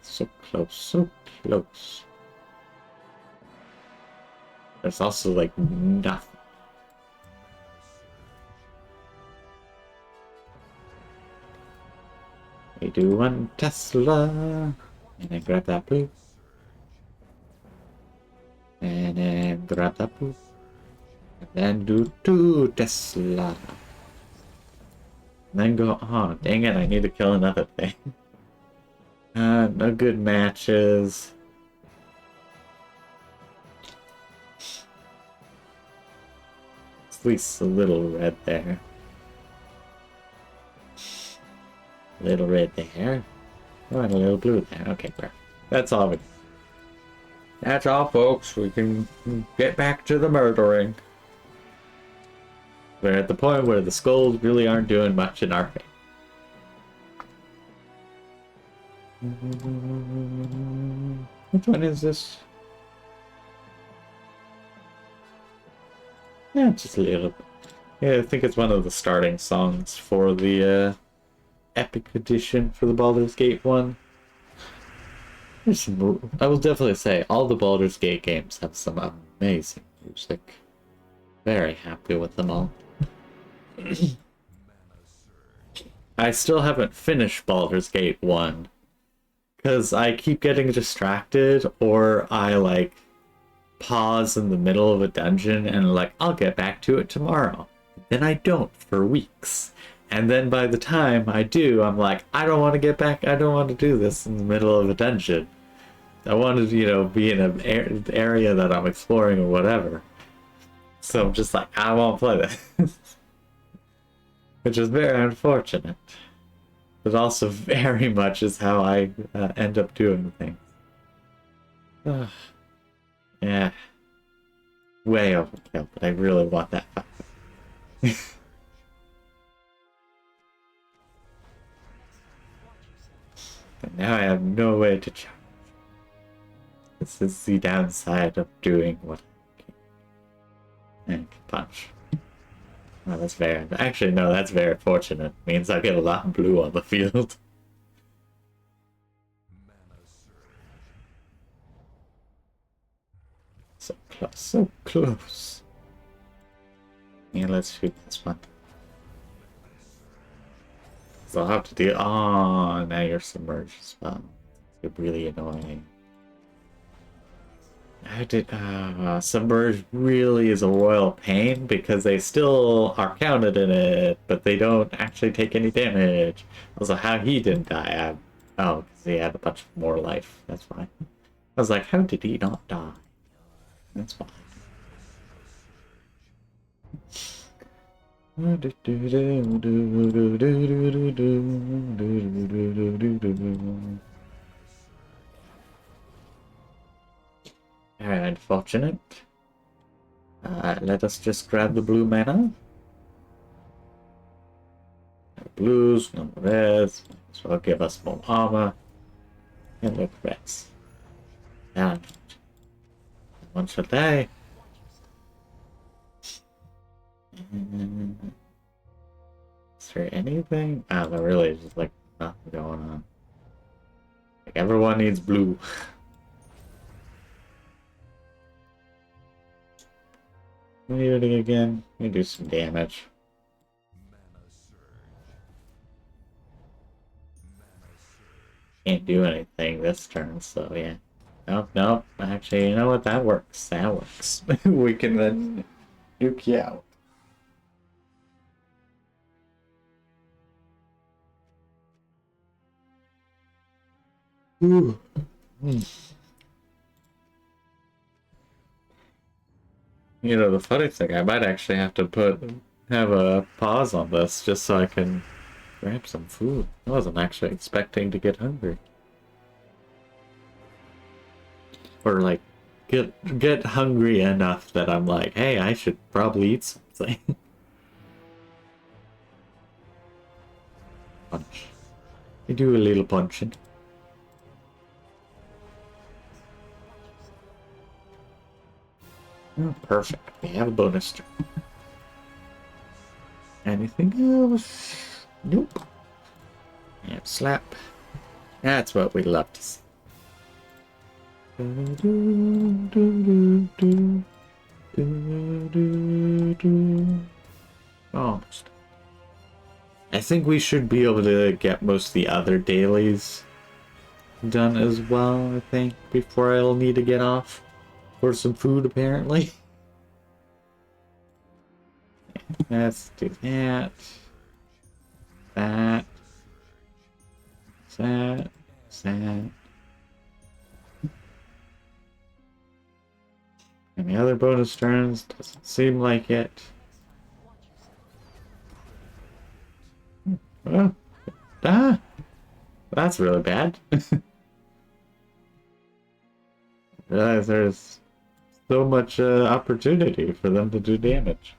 So close, so close. There's also like nothing. We do one Tesla, and then grab that blue, and then grab that blue, and then do two Tesla, and then go. Oh, dang it! I need to kill another thing. No good matches. At least a little red there. Little red there. Oh, and a little blue there. Okay, perfect. That's all we. That's all, folks. We can get back to the murdering. We're at the point where the skulls really aren't doing much in our favor. Which one is this? Yeah, just a little bit. Yeah, I think it's one of the starting songs for the Epic Edition for the Baldur's Gate one. I will definitely say all the Baldur's Gate games have some amazing music. Very happy with them all. I still haven't finished Baldur's Gate 1 because I keep getting distracted, or I like pause in the middle of a dungeon and like I'll get back to it tomorrow. Then I don't for weeks. And then by the time I do, I'm like, I don't want to get back. I don't want to do this in the middle of a dungeon. I want to, be in an area that I'm exploring or whatever. So I'm just like, I won't play this. Which is very unfortunate. But also very much is how I end up doing things. Yeah. Way overkill, but I really want that fight. But now I have no way to charge. This is the downside of doing what I can. And punch. Oh, that's very... Actually, no, that's very fortunate. It means I get a lot of blue on the field. So close, so close. Yeah, let's shoot this one. So I'll have to deal... Oh, now you're submerged as well. It's really annoying. Submerged really is a royal pain because they still are counted in it, but they don't actually take any damage. Also, how he didn't die. Oh, because he had a bunch more life. That's fine. I was like, how did he not die? That's fine. Unfortunate. Let us just grab the blue mana. No blues, no reds. Might as well give us more armor. And look, reds. Now, one shall die. Is there anything? There really is just like nothing going on. Like everyone needs blue. Muting again. We do some damage. Can't do anything this turn, so yeah. Nope, nope. Actually, you know what? That works. That works. We can then nuke you out. Ooh. The funny thing, I might actually have to have a pause on this just so I can grab some food. I wasn't actually expecting to get hungry. Or like get hungry enough that I'm like, hey, I should probably eat something. Punch. We do a little punching. Oh, perfect. We have a bonus turn. Anything else? Nope. Yep, slap. That's what we love to see. Almost. I think we should be able to get most of the other dailies done as well, I think, before I'll need to get off for some food, apparently. Let's do that. That. That. That. Any other bonus turns? Doesn't seem like it. Oh. Ah! That's really bad. Realize there's so much opportunity for them to do damage.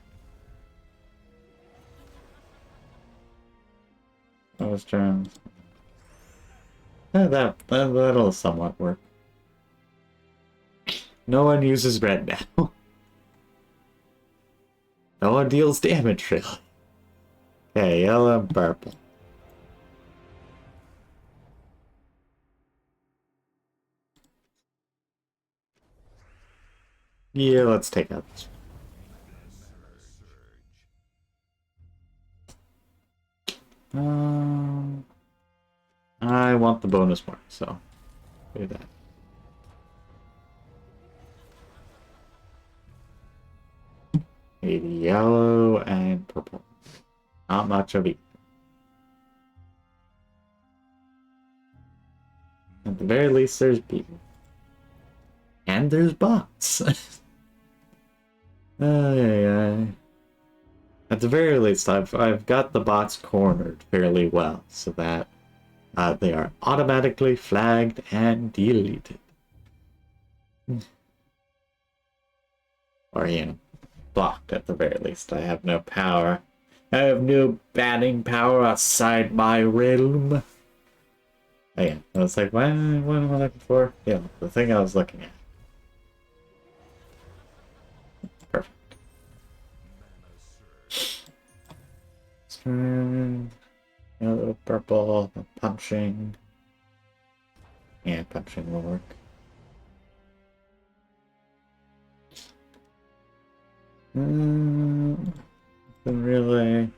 Bonus turns. That'll somewhat work. No one uses red now. No one deals damage, really. Okay, yellow and purple. Yeah, let's take out this one. I want the bonus mark, so do that. Yellow and purple. Not much of either. At the very least, there's people. And there's bots. At the very least, I've got the bots cornered fairly well, so that they are automatically flagged and deleted. Or, you know, blocked at the very least. I have no power. I have no banning power outside my realm. Oh yeah, I was like, what am I looking for? Yeah, the thing I was looking at. Perfect. Yellow, purple, punching. Yeah, punching will work. Really.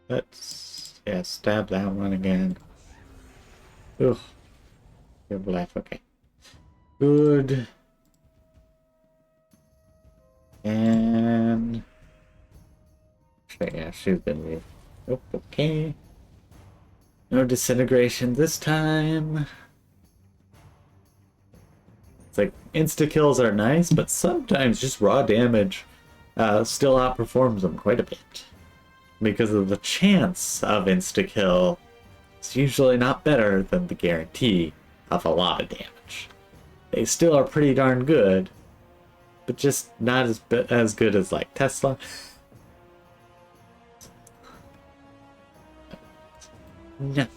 Let's stab that one again. Ugh. Good life, okay. Good. And yeah, she's been moved. Oh, okay. No disintegration this time. It's like insta kills are nice, but sometimes just raw damage still outperforms them quite a bit. Because of the chance of insta kill, it's usually not better than the guarantee of a lot of damage. They still are pretty darn good, but just not as good as like Tesla. No.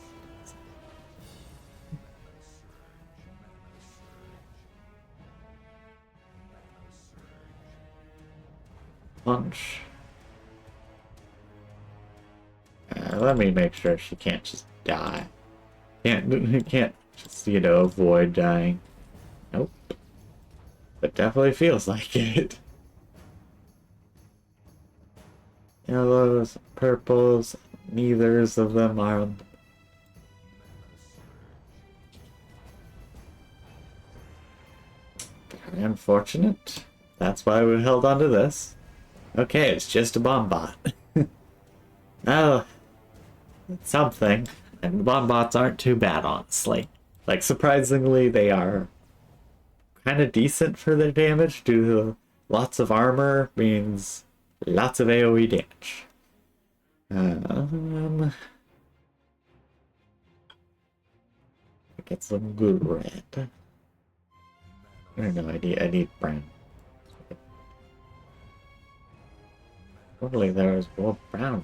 Punch. Let me make sure she can't just die. Can't just, you know, avoid dying. Nope. But definitely feels like it. Yellows, purples, neithers of them are. Very unfortunate. That's why we held on to this. Okay, it's just a bomb bot. Oh, it's something. And bomb bots aren't too bad, honestly. Like, surprisingly, they are kind of decent for their damage due to lots of armor means lots of AoE damage. Get some good red. I don't know, I need brown. Totally there is more brown.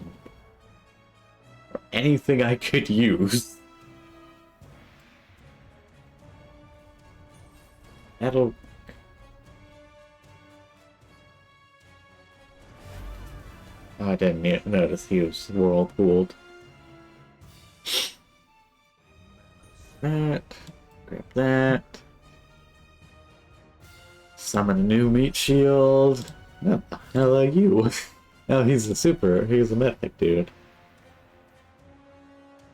Or anything I could use. That'll... I didn't notice he was whirlpooled. That. Grab that. Summon a new meat shield. What the hell are you? Oh, he's a mythic dude.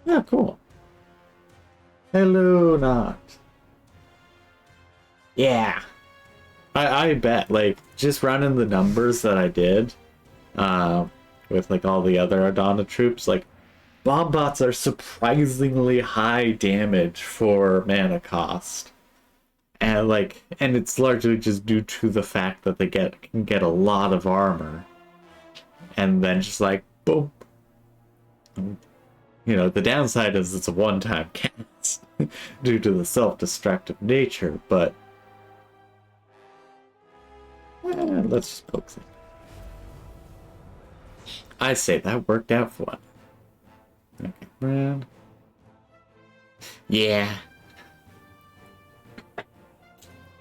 Yeah, cool. Hello, not. Yeah. I bet, like, just running the numbers that I did, with, like, all the other Adana troops, like, bomb bots are surprisingly high damage for mana cost. And, like, and it's largely just due to the fact that they can get a lot of armor. And then just, like, boom. You know, the downside is it's a one-time cast due to the self-destructive nature, but let's just poke it. I say that worked out for one. Okay, Brad. Yeah.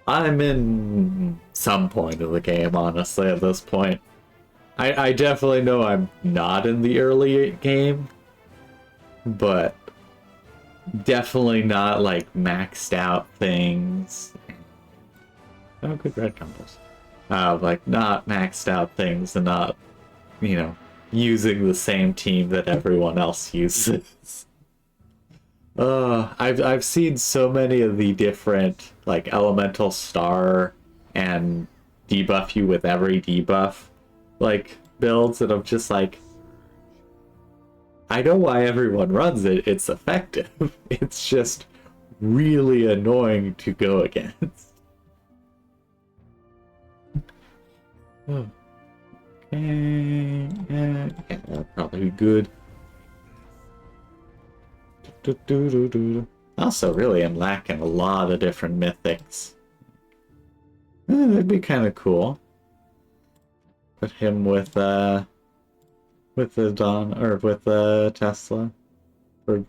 I'm in some point of the game, honestly, at this point. I definitely know I'm not in the early game, but definitely not, like, maxed out things. Oh, good red combos. Like, not maxed out things and not, you know, using the same team that everyone else uses. I've seen so many of the different, like, elemental star and debuff you with every debuff, like, builds, and I'm just like, I know why everyone runs it, it's effective. It's just really annoying to go against. Oh. Okay, yeah, that'll probably be good. Also, really, I'm lacking a lot of different mythics. That'd be kind of cool. Put him with the Don, or with Tesla for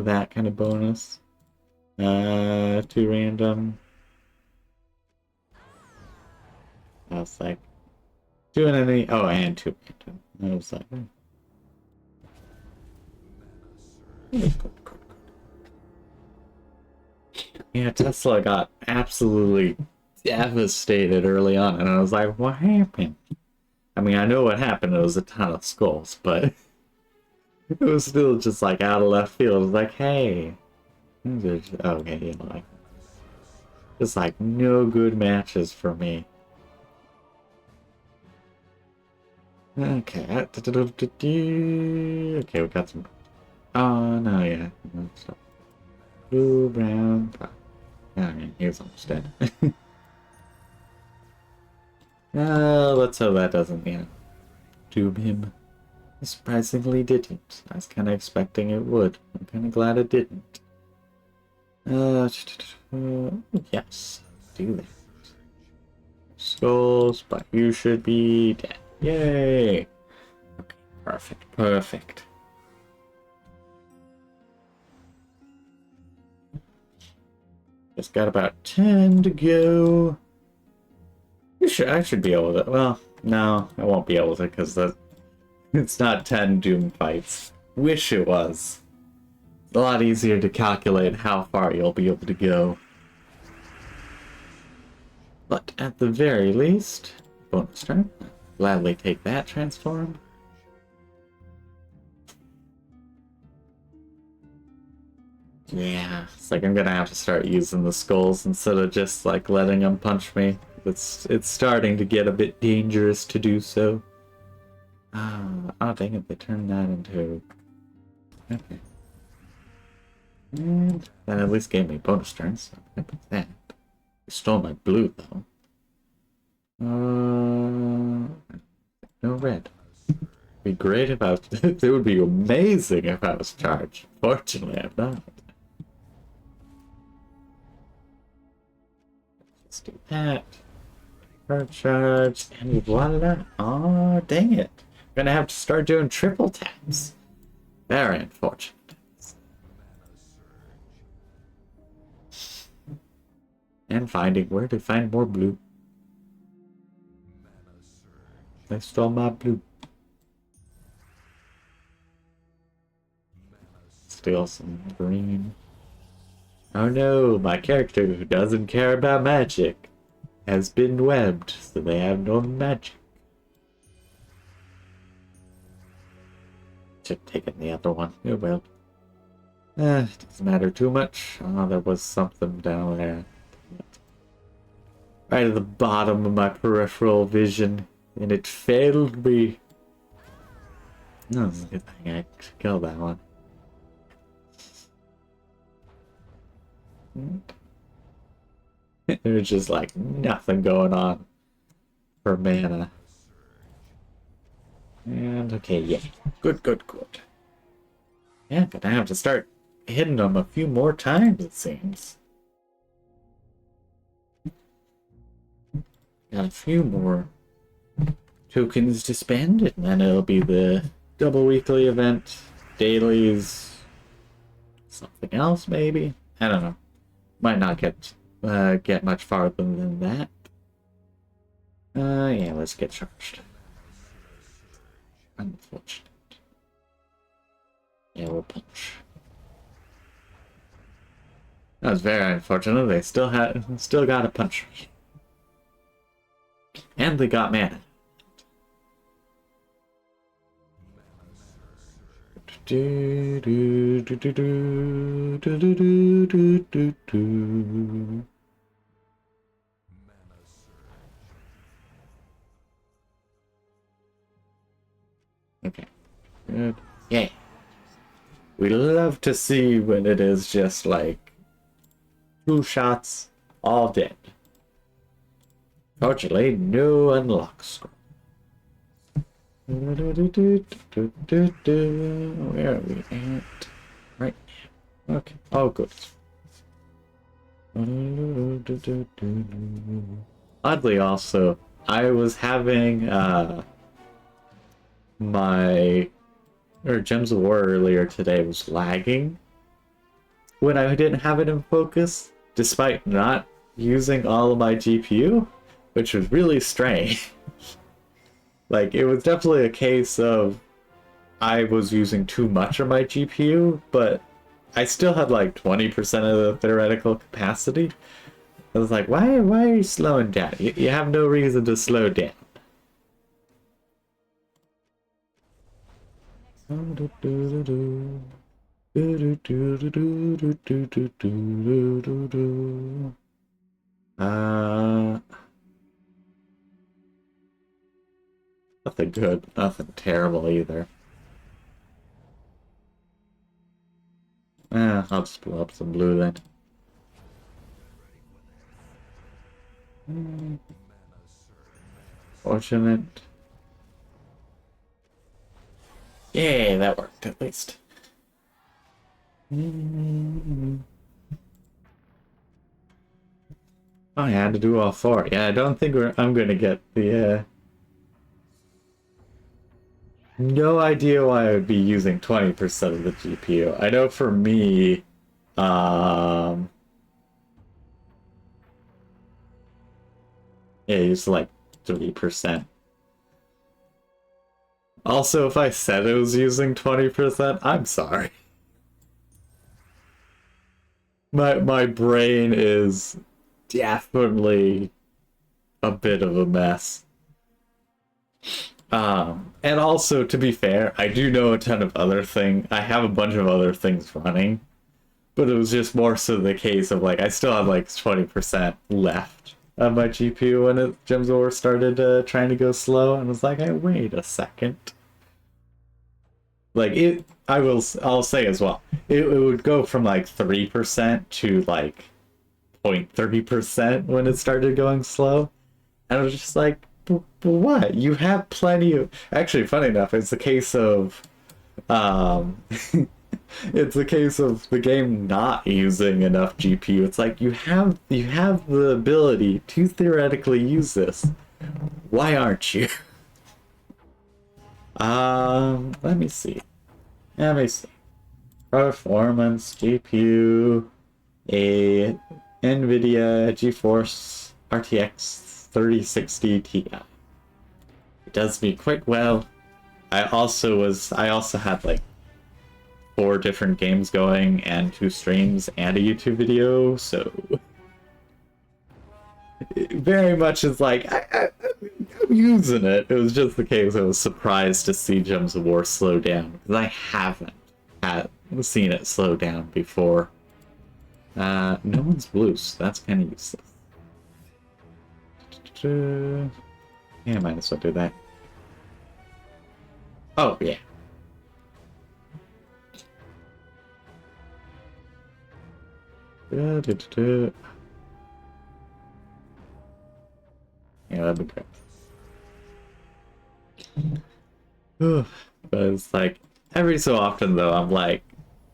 that kind of bonus. 2 random. I was like, doing any? Oh, and 2 random. I was like, yeah, Tesla got absolutely devastated early on, and I was like, what happened? I mean, I know what happened. It was a ton of skulls, but it was still just like out of left field. It was like, hey, okay, you know, like, it's like no good matches for me. Okay, okay, we got some. Oh no, yeah, blue, brown. I mean, he was almost dead. Let's hope that doesn't, you know, doom him. Surprisingly didn't. I was kind of expecting it would. I'm kind of glad it didn't. Yes, do that. Skulls, but you should be dead. Yay! Okay, perfect, perfect. Just got about 10 to go. I should be able to. Well, no, I won't be able to because it's not 10 Doom fights. Wish it was. It's a lot easier to calculate how far you'll be able to go. But at the very least, bonus turn. Gladly take that transform. Yeah, it's like I'm gonna have to start using the skulls instead of just like letting them punch me. It's starting to get a bit dangerous to do so. Oh dang it, they turned that into... Okay. And that at least gave me bonus turns, so I'm happy with that. They stole my blue though. No red. Be great if I was... It would be amazing if I was charged. Fortunately, I'm not. Let's do that. Charge, and voila. Oh, dang it. I'm gonna have to start doing triple taps. Very unfortunate. And finding where to find more blue. They stole my blue. steal some green. Oh no, my character who doesn't care about magic has been webbed, so they have no magic. Should have taken the other one. Oh well. It doesn't matter too much. Oh, there was something down there. Right at the bottom of my peripheral vision, and it failed me. No, it's a good thing I killed that one. There's just like nothing going on for mana. And okay, yeah. Good. Yeah, gonna have to start hitting them a few more times, it seems. Got a few more tokens to spend, and then it'll be the double weekly event, dailies, something else maybe. I don't know. Might not get much farther than that. Yeah, let's get charged. Unfortunate. Yeah, we'll punch. That was very unfortunate. They still got a punch me. And they got mana. Okay. Good. Yeah. We love to see when it is just like 2 shots, all dead. Fortunately, no unlock scroll. Where are we at? Right now. Okay. Oh, good. Oddly, also, I was having my Gems of War earlier today was lagging when I didn't have it in focus, despite not using all of my GPU, which was really strange. Like, it was definitely a case of I was using too much of my GPU, but I still had like 20% of the theoretical capacity. I was like, why are you slowing down? You have no reason to slow down. Nothing good, nothing terrible either. I'll just blow up some blue then. Fortunate. Yeah, that worked at least. I had to do all 4. Yeah, I don't think I'm gonna get the no idea why I would be using 20% of the GPU. I know for me, yeah, it's like 3%. Also, if I said it was using 20%, I'm sorry. My brain is definitely a bit of a mess. And also, to be fair, I do know a ton of other things. I have a bunch of other things running, but it was just more so the case of like I still had like 20% left of my GPU when Gems of War started trying to go slow, and I was like, hey, wait a second. Like I'll say as well, it would go from like 3% to like 0.30% when it started going slow, and I was just like, but what? You have plenty of. Actually, funny enough, it's a case of, it's a case of the game not using enough GPU. It's like you have the ability to theoretically use this. Why aren't you? Let me see. Performance GPU, a NVIDIA GeForce RTX 3060 Ti. It does me quite well. I also had like 4 different games going and 2 streams and a YouTube video, so it very much is like I'm using it. It was just the case I was surprised to see Gems of War slow down because I haven't seen it slow down before. No one's blue, so that's kind of useless. Yeah, I might as well do that. Oh, yeah. Yeah, that'd be great. But it's like, every so often though, I'm like,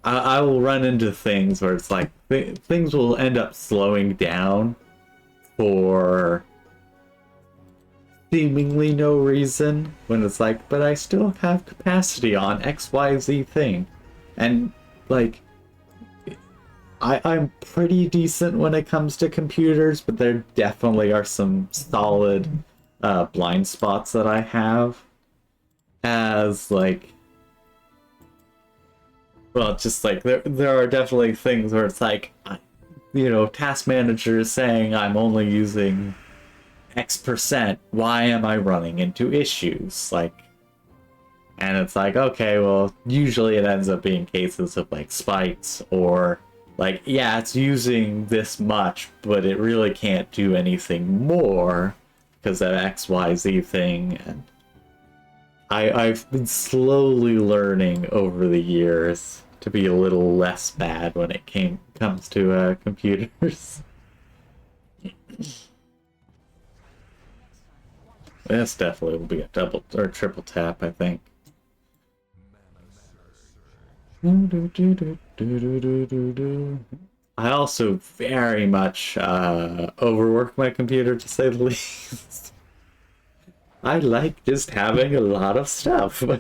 I will run into things where it's like, things will end up slowing down for seemingly no reason, when it's like, but I still have capacity on XYZ thing. And, like, I'm pretty decent when it comes to computers, but there definitely are some solid blind spots that I have. As, like, well, just like, there are definitely things where it's like, you know, Task Manager is saying I'm only using X%, why am I running into issues? Like, and it's like, okay, well, usually it ends up being cases of, like, spikes or, like, yeah, it's using this much, but it really can't do anything more because of XYZ thing. And I've been slowly learning over the years to be a little less bad when it comes to computers. This definitely will be a double or triple tap, I think. I also very much overwork my computer, to say the least. I like just having a lot of stuff. A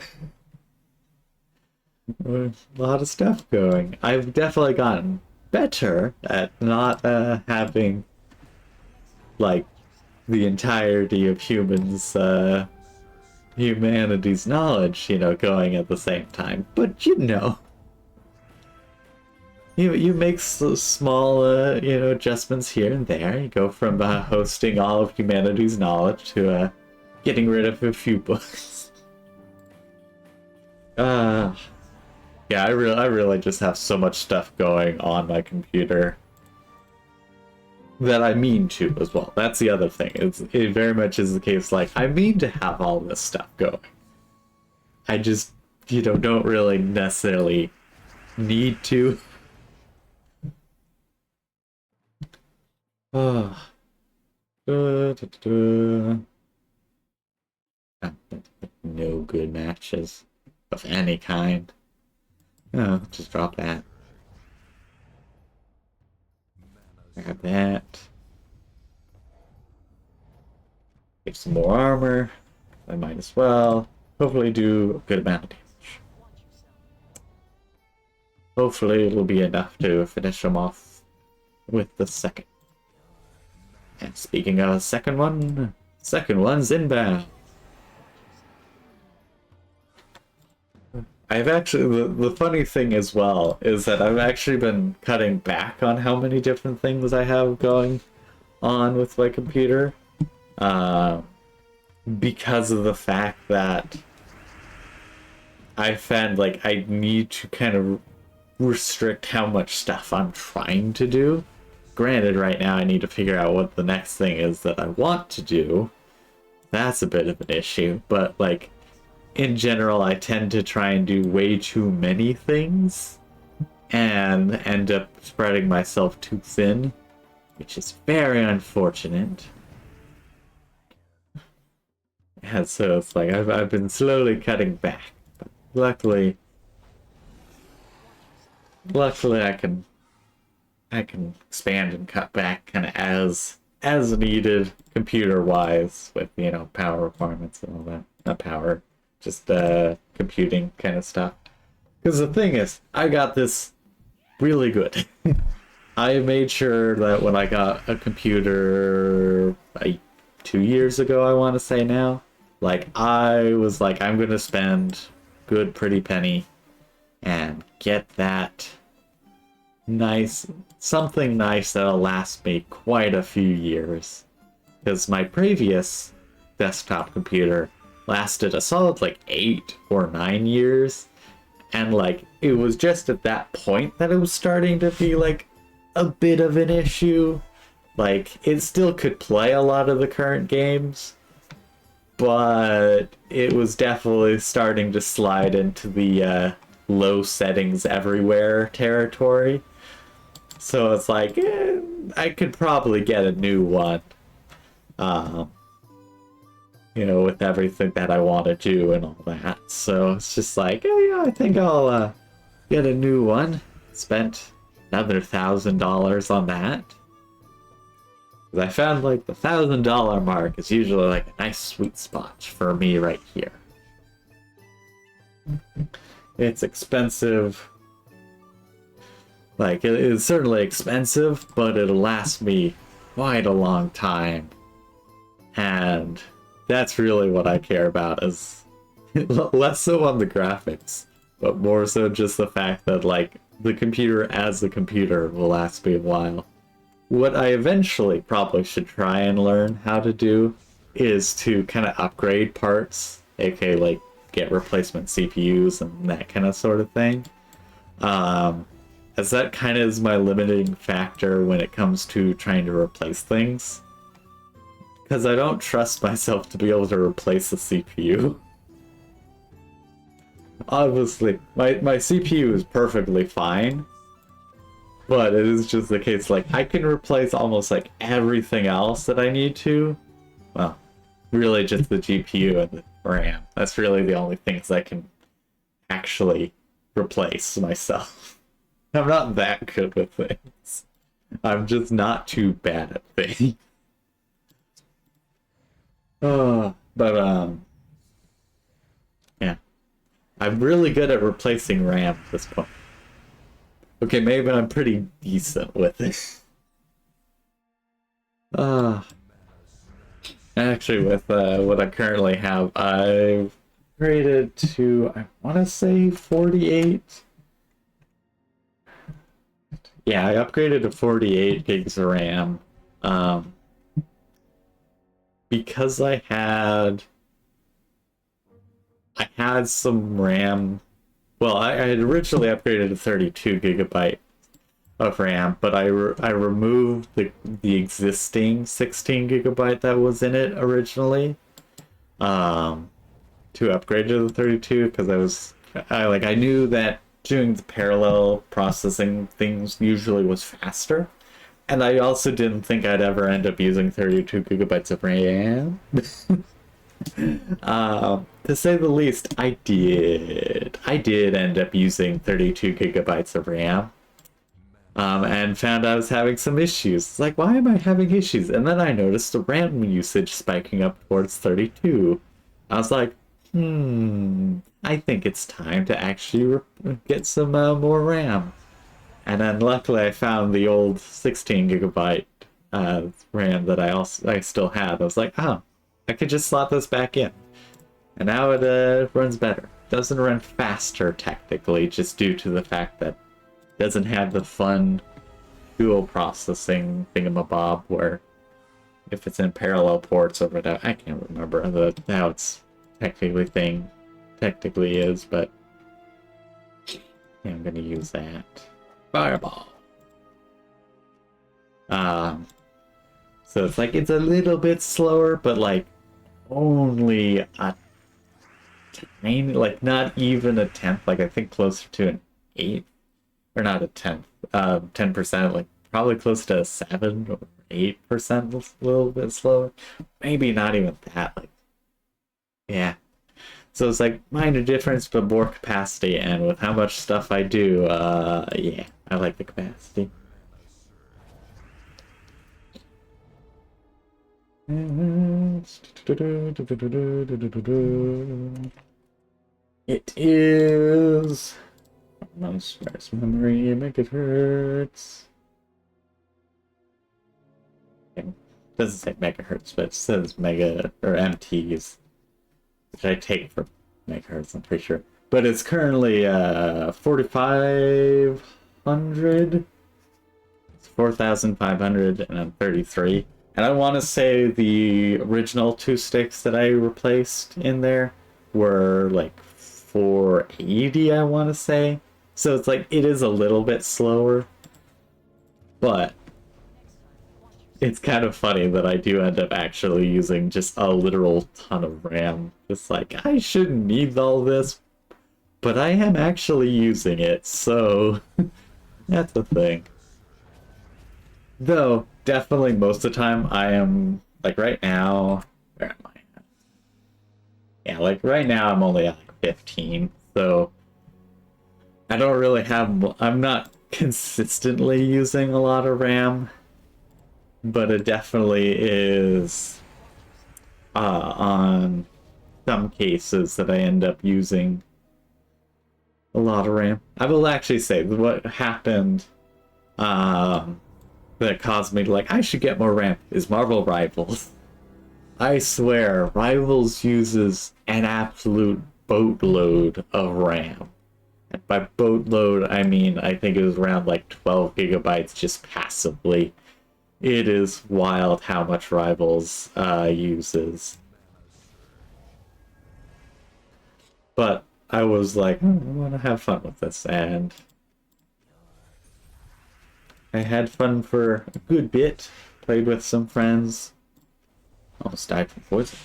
lot of stuff going. I've definitely gotten better at not having, like, the entirety of humanity's knowledge, you know, going at the same time. But, you know, you make small, you know, adjustments here and there. You go from hosting all of humanity's knowledge to getting rid of a few books. Yeah, I really just have so much stuff going on my computer that I mean to as well. That's the other thing. It very much is the case, like, I mean to have all this stuff going. I just, you know, don't really necessarily need to. No good matches of any kind. Oh, just drop that. Grab that. Get some more armor. I might as well. Hopefully do a good amount of damage. Hopefully it'll be enough to finish them off with the second. And speaking of second one's inbound. I've actually, the funny thing as well is that I've actually been cutting back on how many different things I have going on with my computer. Because of the fact that I found, like, I need to kind of restrict how much stuff I'm trying to do. Granted, right now I need to figure out what the next thing is that I want to do. That's a bit of an issue, but, like, in general, I tend to try and do way too many things and end up spreading myself too thin, which is very unfortunate. And so it's like I've been slowly cutting back, but luckily I can expand and cut back kind of as needed, computer wise, with, you know, power requirements and all that. Not power, just computing kind of stuff. Because the thing is, I got this really good. I made sure that when I got a computer 2 years ago, I want to say now, like, I was like, I'm gonna spend good pretty penny and get that nice, something nice that'll last me quite a few years. Because my previous desktop computer lasted a solid like 8 or 9 years, and like it was just at that point that it was starting to be like a bit of an issue. Like it still could play a lot of the current games, but it was definitely starting to slide into the low settings everywhere territory. So it's like, I could probably get a new one. You know, with everything that I want to do and all that. So it's just like, yeah, I think I'll get a new one. Spent another $1,000 on that. I found like the $1,000 mark is usually like a nice sweet spot for me right here. It's expensive. Like, it is certainly expensive, but it'll last me quite a long time. And that's really what I care about, is less so on the graphics, but more so just the fact that, like, the computer as a computer will last me a while. What I eventually probably should try and learn how to do is to kind of upgrade parts, aka like get replacement CPUs and that kind of sort of thing. As that kind of is my limiting factor when it comes to trying to replace things. Because I don't trust myself to be able to replace the CPU. Obviously, my CPU is perfectly fine. But it is just the case, like, I can replace almost, like, everything else that I need to. Well, really just the GPU and the RAM. That's really the only things I can actually replace myself. I'm not that good with things. I'm just not too bad at things. Yeah. I'm really good at replacing RAM at this point. Okay, maybe I'm pretty decent with it. Actually, with what I currently have, I've upgraded to, I want to say 48. Yeah, I upgraded to 48 gigs of RAM. Because I had some RAM. Well, I had originally upgraded to 32 gigabyte of RAM, but I removed the existing 16 gigabyte that was in it originally, to upgrade to the 32, because I knew that doing the parallel processing things usually was faster, and I also didn't think I'd ever end up using 32 gigabytes of RAM. To say the least, I did. I did end up using 32 gigabytes of RAM. And found I was having some issues. It's like, why am I having issues? And then I noticed the RAM usage spiking up towards 32. I was like, I think it's time to actually get some more RAM. And then luckily I found the old 16 gigabyte RAM that I still had. I was like, oh, I could just slot this back in. And now it runs better. Doesn't run faster technically, just due to the fact that it doesn't have the fun dual processing thingamabob where if it's in parallel ports or whatever, I can't remember how it's technically is, but yeah, I'm gonna use that. Fireball. So it's like it's a little bit slower, but like only a tiny, like not even a tenth, like I think closer to an 8th, or not a tenth, 10%, like probably close to a 7 or 8%, a little bit slower. Maybe not even that, like, yeah. So it's like minor difference, but more capacity, and with how much stuff I do, yeah, I like the capacity. It is non-sparse memory, make it hurts. It doesn't say megahertz, but it says mega or MTs, which I take for megahertz, I'm pretty sure. but it's currently 4,500. It's 4,533. And I want to say the original two sticks that I replaced in there were like 480, I want to say. So it's like, it is a little bit slower, but it's kind of funny that I do end up actually using just a literal ton of RAM. It's like, I shouldn't need all this, but I am actually using it, so that's the thing. Though, definitely most of the time I am, like right now, where am I at? Yeah, like right now I'm only at like 15, so I don't really have, I'm not consistently using a lot of RAM, but it definitely is on some cases that I end up using a lot of RAM. I will actually say what happened that caused me to like, I should get more RAM is Marvel Rivals. I swear, Rivals uses an absolute boatload of RAM. And by boatload, I mean, I think it was around like 12 gigabytes just passively. It is wild how much Rivals uses. But I was like, I want to have fun with this, and I had fun for a good bit. Played with some friends. Almost died from poison.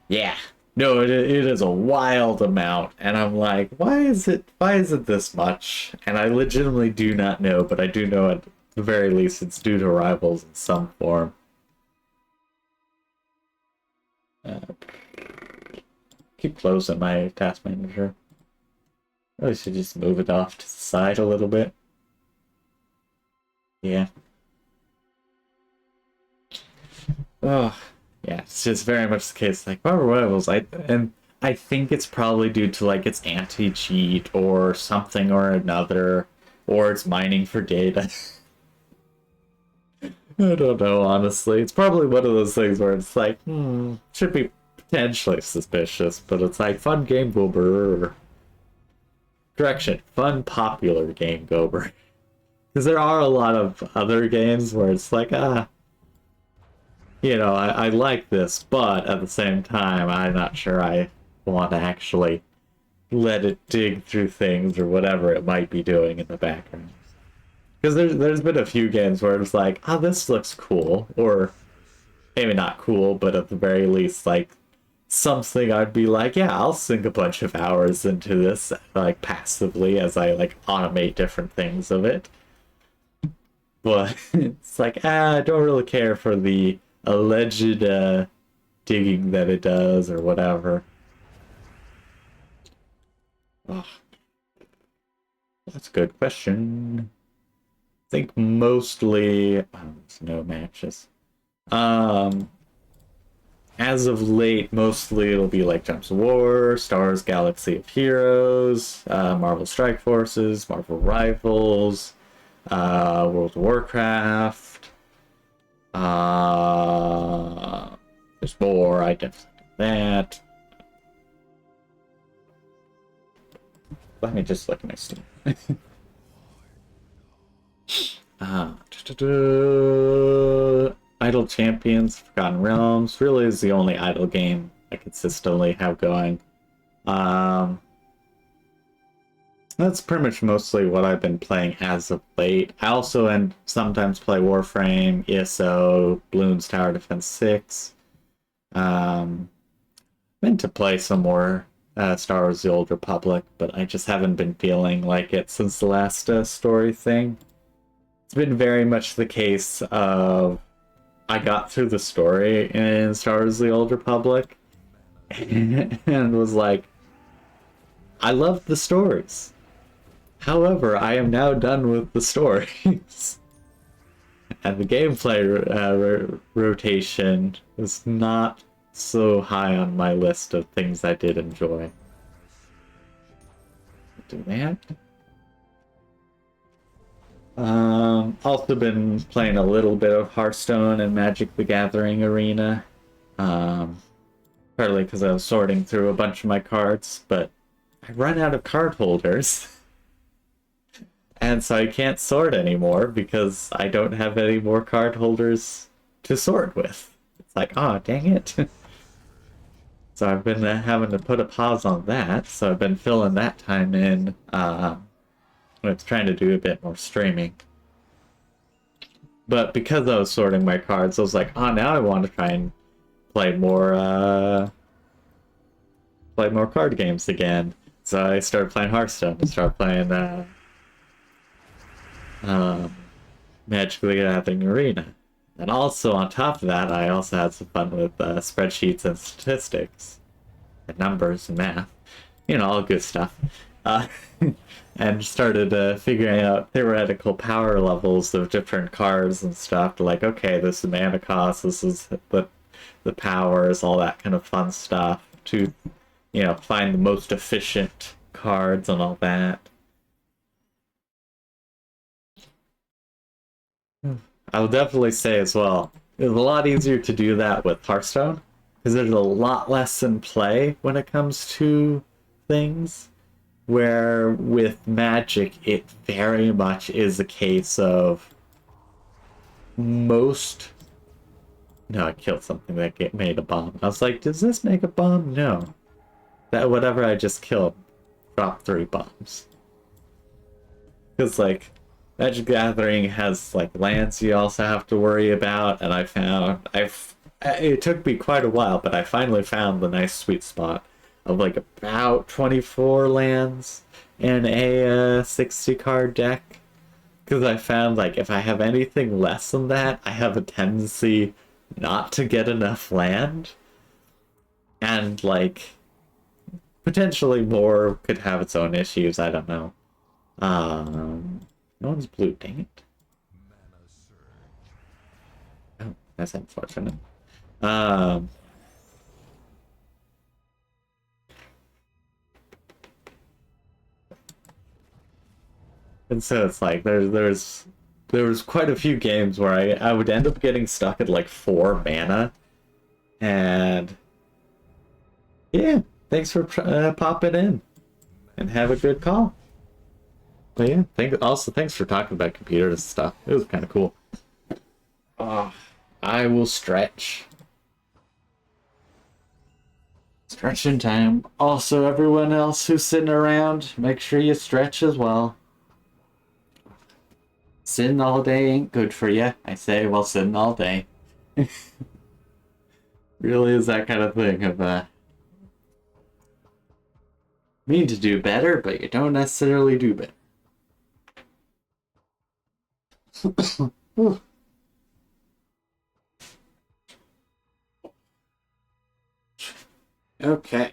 Yeah. No, it is a wild amount, and I'm like, why is it this much? And I legitimately do not know, but I do know at the very least it's due to Rivals in some form. Keep closing my task manager. I should just move it off to the side a little bit. Yeah. Oh, yeah, it's just very much the case. Like Marvel Rivals, I think it's probably due to like its anti-cheat or something or another, or it's mining for data. I don't know, honestly. It's probably one of those things where it's like, should be potentially suspicious, but it's like fun game gober. Correction, fun popular game gober. Because there are a lot of other games where it's like, you know, I like this, but at the same time, I'm not sure I want to actually let it dig through things or whatever it might be doing in the background. Because there's been a few games where it's like, oh, this looks cool, or maybe not cool, but at the very least, like, something I'd be like, yeah, I'll sink a bunch of hours into this, like, passively as I, like, automate different things of it. But it's like, I don't really care for the alleged digging that it does or whatever. Oh, that's a good question. I think mostly there's no matches. As of late, mostly it'll be like Jumps of War, Star Wars Galaxy of Heroes, Marvel Strike Forces, Marvel Rivals, World of Warcraft. There's more. I definitely do that. Let me just look at my Steam. Idle Champions, Forgotten Realms really is the only idle game I consistently have going. That's pretty much mostly what I've been playing as of late. I also sometimes play Warframe, ESO, Bloons Tower Defense 6. Meant to play some more Star Wars The Old Republic, but I just haven't been feeling like it since the last story thing. It's been very much the case of I got through the story in Star Wars The Old Republic and was like, I love the stories. However, I am now done with the stories. And the gameplay rotation is not so high on my list of things I did enjoy. Do that. Also been playing a little bit of Hearthstone and Magic the Gathering Arena. Partly because I was sorting through a bunch of my cards, but I run out of card holders. And so I can't sort anymore because I don't have any more card holders to sort with. It's like, oh, dang it. So I've been having to put a pause on that. So I've been filling that time in with trying to do a bit more streaming. But because I was sorting my cards, I was like, oh, now I want to try and play more card games again. So I started playing Hearthstone. I started playing Magic the Gathering Arena. And also on top of that, I also had some fun with spreadsheets and statistics, and numbers and math, all good stuff. And started figuring out theoretical power levels of different cards and stuff. Like, okay, this is mana cost, this is the powers, all that kind of fun stuff to, find the most efficient cards and all that. I will definitely say as well, it's a lot easier to do that with Hearthstone because there's a lot less in play when it comes to things. Where with Magic, it very much is a case of most. No, I killed something that made a bomb. I was like, does this make a bomb? No. That whatever I just killed dropped 3 bombs. Because, like, Magic Gathering has, like, lands you also have to worry about, and it took me quite a while, but I finally found the nice sweet spot of like about 24 lands in a 60 card deck. Because I found like if I have anything less than that, I have a tendency not to get enough land. And like potentially more could have its own issues, I don't know. No one's blue, dang it. Oh, that's unfortunate. And so it's like there was quite a few games where I would end up getting stuck at like 4 mana, and yeah, thanks for popping in, and have a good call. But yeah, thanks for talking about computers stuff. It was kind of cool. I will stretch. Stretching time. Also, everyone else who's sitting around, make sure you stretch as well. Sitting all day ain't good for you, I say while sitting all day. Really is that kind of thing of mean to do better, but you don't necessarily do better. Okay.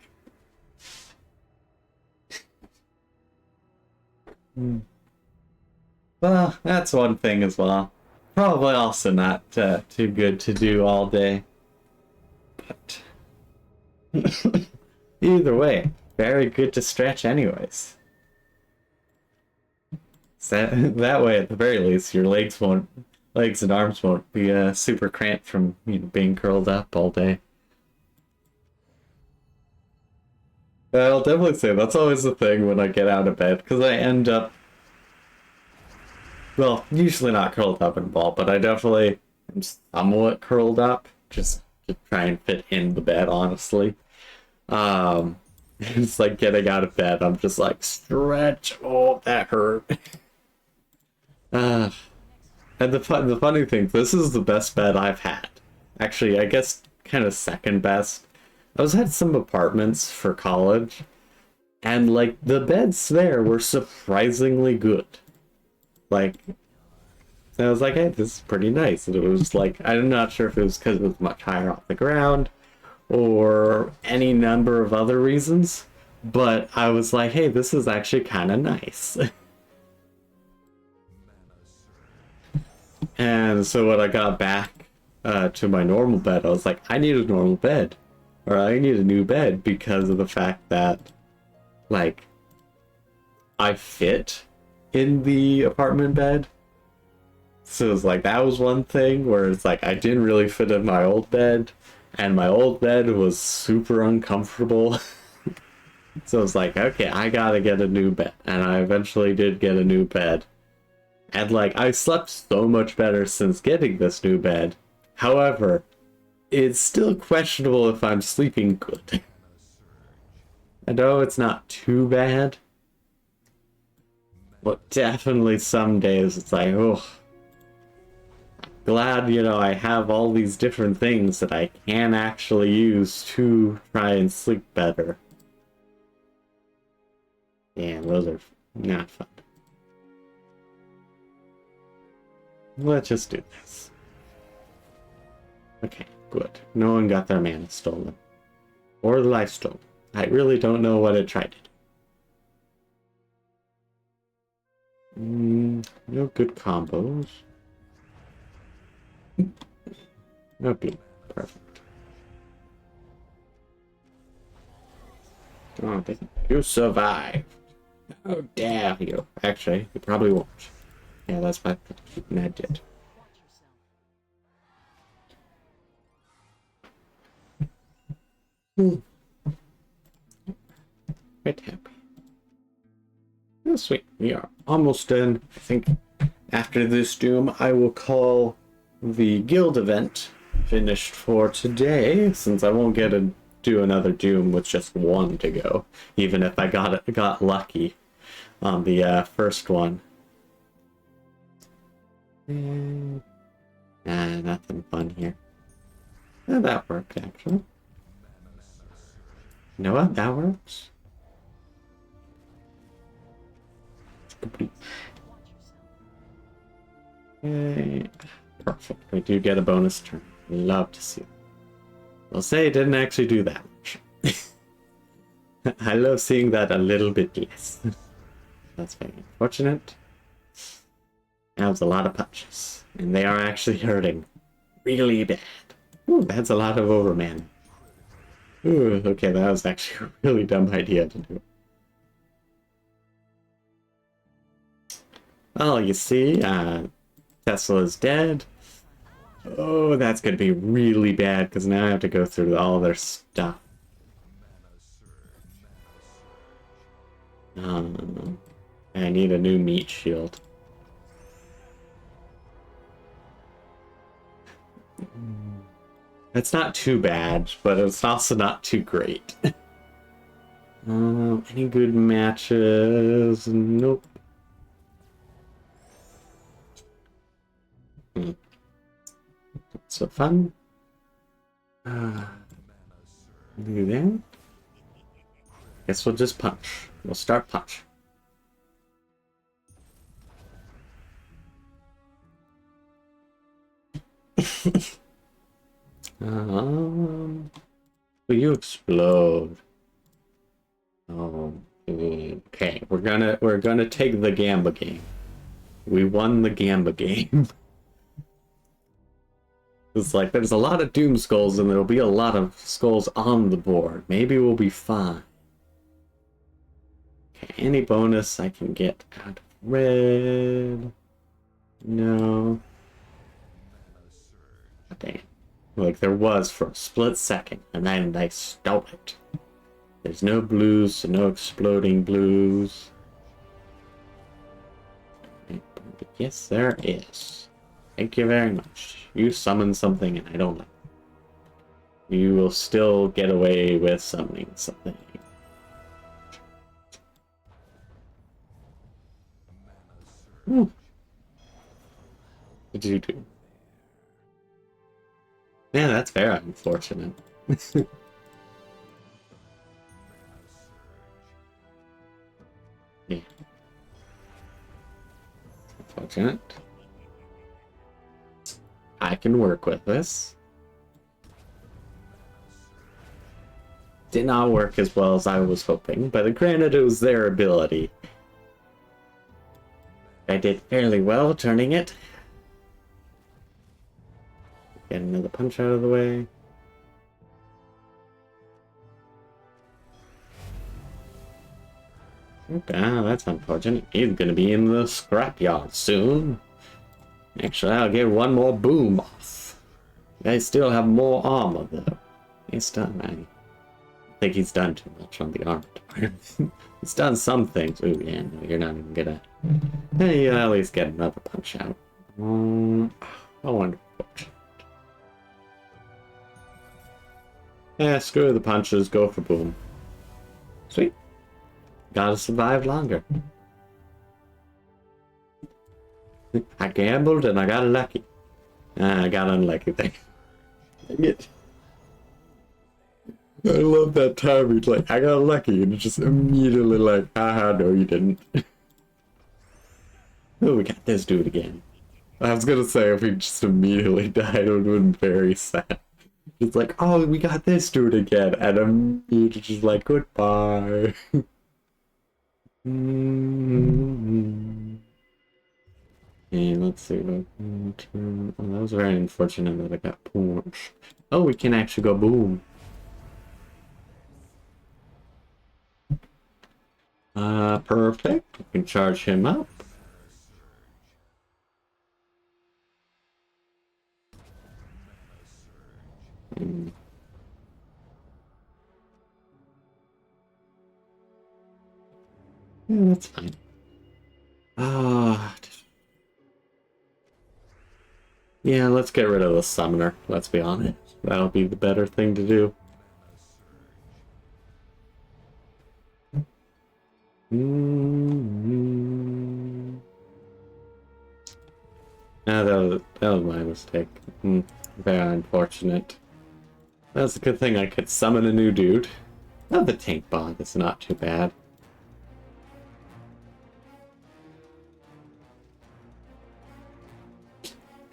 Well, that's one thing as well. Probably also not too good to do all day. But either way, very good to stretch anyways. So that way, at the very least, your legs and arms won't be super cramped from being curled up all day. I'll definitely say that's always the thing when I get out of bed, because I end up, well, usually not curled up in a ball, but I definitely am somewhat curled up, just to try and fit in the bed, honestly. It's like getting out of bed, I'm just like, stretch, oh, that hurt. And the funny thing, this is the best bed I've had. Actually, I guess kind of second best. I was at some apartments for college, and like the beds there were surprisingly good. Like, so I was like, hey, this is pretty nice. And it was like, I'm not sure if it was because it was much higher off the ground or any number of other reasons, but I was like, hey, this is actually kind of nice. And so when I got back to my normal bed, I was like, I need a normal bed. Or I need a new bed because of the fact that, like, I fit in the apartment bed. So it's like, that was one thing where it's like, I didn't really fit in my old bed. and my old bed was super uncomfortable. So I was like, okay, I gotta get a new bed. And I eventually did get a new bed. And like, I slept so much better since getting this new bed. However, it's still questionable if I'm sleeping good. I know it's not too bad. But definitely some days it's like, oh, glad, you know, I have all these different things that I can actually use to try and sleep better. Yeah, those are not fun. Let's just do this. Okay, good. No one got their mana stolen. Or life stolen. I really don't know what it tried to do. No good combos. Okay, perfect. Oh, you survived. How dare you? Actually, you probably won't. Yeah, that's what Ned did. Quite happy. Oh, sweet. We are almost done. I think after this doom, I will call the guild event finished for today, since I won't get to do another doom with just one to go, even if I got lucky on the first one. Nothing fun here. That worked, actually. You know what? That works. Complete. Okay. Perfect. We do get a bonus turn. Love to see it. I'll say it didn't actually do that much. I love seeing that a little bit less. That's very unfortunate. That was a lot of punches. And they are actually hurting really bad. Ooh, that's a lot of overman. Ooh, okay, that was actually a really dumb idea to do. Well, you see, Tesla's dead. Oh, that's gonna be really bad, because now I have to go through all their stuff. I need a new meat shield. It's not too bad, but it's also not too great. Any good matches? Nope. So fun. Do that. Guess we'll just punch. We'll start punch. Will you explode? Oh, okay. We're gonna take the Gamba game. We won the Gamba game. It's like there's a lot of Doom Skulls and there'll be a lot of skulls on the board. Maybe we'll be fine. Okay, any bonus I can get out of red? No. Dang. Like there was for a split second, and then they stole it. There's no blues, so no exploding blues. Yes, there is. Thank you very much. You summon something and I don't like it. You will still get away with summoning something. What did you do? Yeah, that's very unfortunate. Yeah. Unfortunate. I can work with this. Did not work as well as I was hoping, but granted it was their ability. I did fairly well turning it. Get another punch out of the way. Okay, that's unfortunate. He's gonna be in the scrapyard soon. Actually, I'll get one more boom off. I still have more armor though. He's done, man. I think he's done too much on the arm department. He's done some things. Ooh, yeah, no, you're not even gonna... Hey, you at least get another punch out. I wonder. Yeah, screw the punches, go for boom. Sweet. Gotta survive longer. I gambled and I got lucky. I got unlucky there. Dang it. I love that time he's like, I got lucky, and it's just immediately like, haha, no you didn't. Oh, we got this dude again. I was gonna say if he just immediately died, it would have been very sad. It's like, oh, we got this dude again, and immediately just like, goodbye. Hey, let's see. Oh, that was very unfortunate that I got punched. Oh, we can actually go boom. Perfect. We can charge him up. Yeah, that's fine. Yeah, let's get rid of the summoner, let's be honest. That'll be the better thing to do. That was my mistake. Very unfortunate. That's a good thing I could summon a new dude. Oh, the tank bot is not too bad.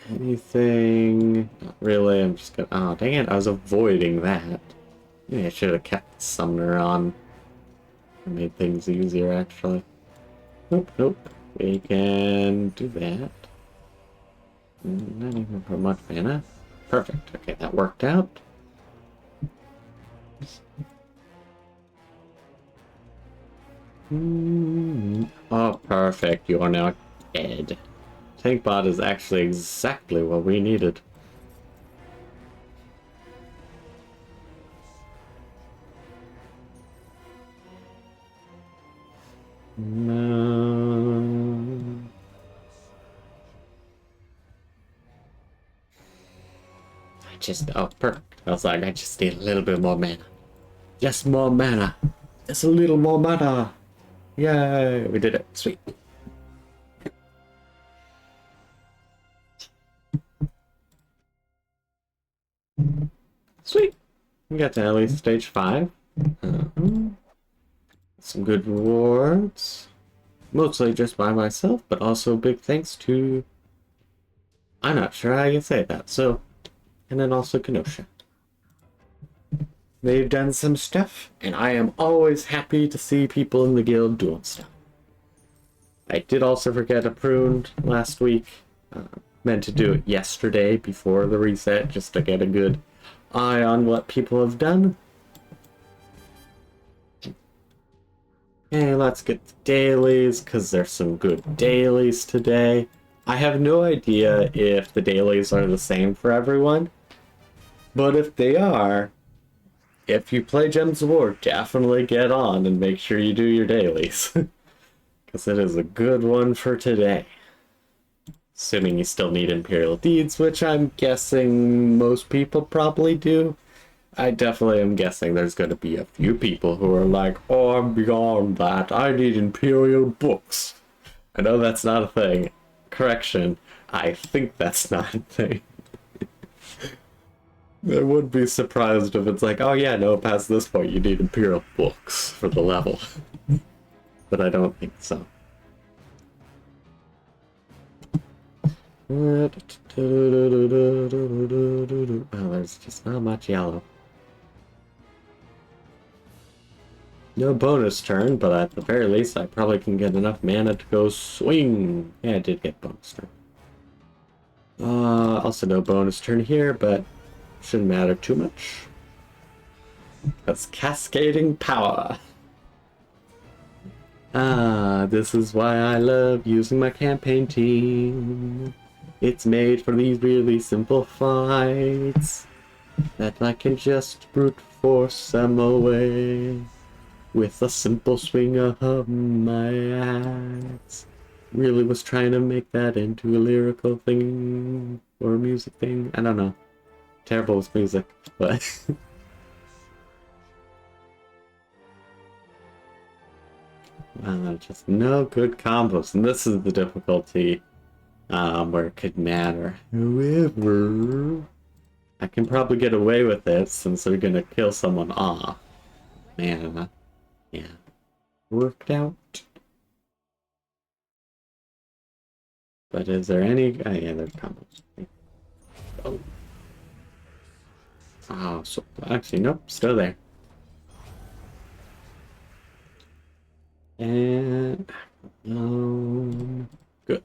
Anything? Not really, I'm just gonna... Oh, dang it, I was avoiding that. Maybe I should have kept the summoner on. It made things easier, actually. Nope, nope. We can do that. Not even for much mana. Perfect. Okay, that worked out. Oh, perfect. You are now dead. Tank bot is actually exactly what we needed. No. Oh, perfect. I was like, I just need a little bit more mana. Just more mana. Just a little more mana. Yay, we did it. Sweet. Sweet. We got to at least stage 5. Some good rewards. Mostly just by myself, but also big thanks to... I'm not sure how you say that, so... And then also Kenosha. They've done some stuff, and I am always happy to see people in the guild doing stuff. I did also forget a prune last week. Meant to do it yesterday before the reset, just to get a good eye on what people have done. Okay, let's get the dailies, because there's some good dailies today. I have no idea if the dailies are the same for everyone, but if they are, if you play Gems of War, definitely get on and make sure you do your dailies, because it is a good one for today. Assuming you still need Imperial Deeds, which I'm guessing most people probably do. I definitely am guessing there's going to be a few people who are like, oh, I'm beyond that. I need Imperial books. I know that's not a thing. Correction, I think that's not a thing. I would be surprised if it's like, oh yeah, no, past this point you need Imperial books for the level. But I don't think so. Oh, there's just not much yellow. No bonus turn, but at the very least I probably can get enough mana to go swing. Yeah, I did get bonus turn. Also no bonus turn here, but shouldn't matter too much. That's cascading power. This is why I love using my campaign team. It's made for these really simple fights. that I can just brute force them away with a simple swing of my axe. Really was trying to make that into a lyrical thing or a music thing. I don't know. Terrible with music, but just no good combos, and this is the difficulty where it could matter. However, I can probably get away with it since they're gonna kill someone off. Man, yeah, worked out. But is there any? Oh, yeah, there's combos. Oh. Oh, so actually, nope, still there. And good.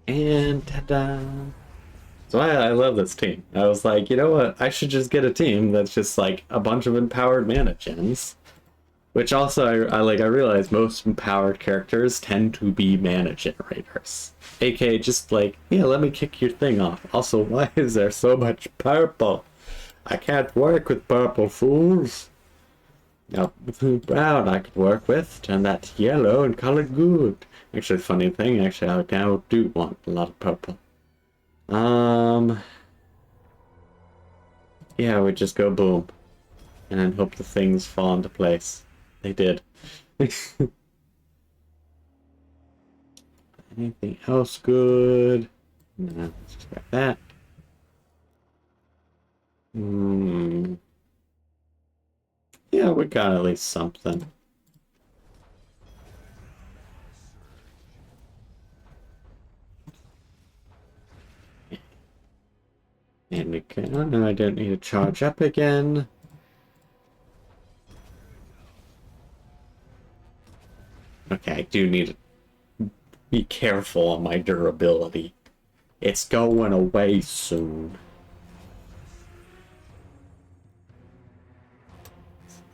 And ta-da! So I love this team. I was like, you know what? I should just get a team that's just like a bunch of empowered mana gens. Which also, I realize most empowered characters tend to be mana generators. AKA just like, yeah, let me kick your thing off. Also, why is there so much purple? I can't work with purple, fools. Now, brown I could work with. Turn that to yellow and call it good. Actually, funny thing, actually, I now do want a lot of purple. Yeah, we just go boom. And then hope the things fall into place. They did. Anything else good? No, let's just grab that. Yeah, we got at least something. And we can. Oh no, I don't need to charge up again. Okay, I do need to be careful on my durability. It's going away soon.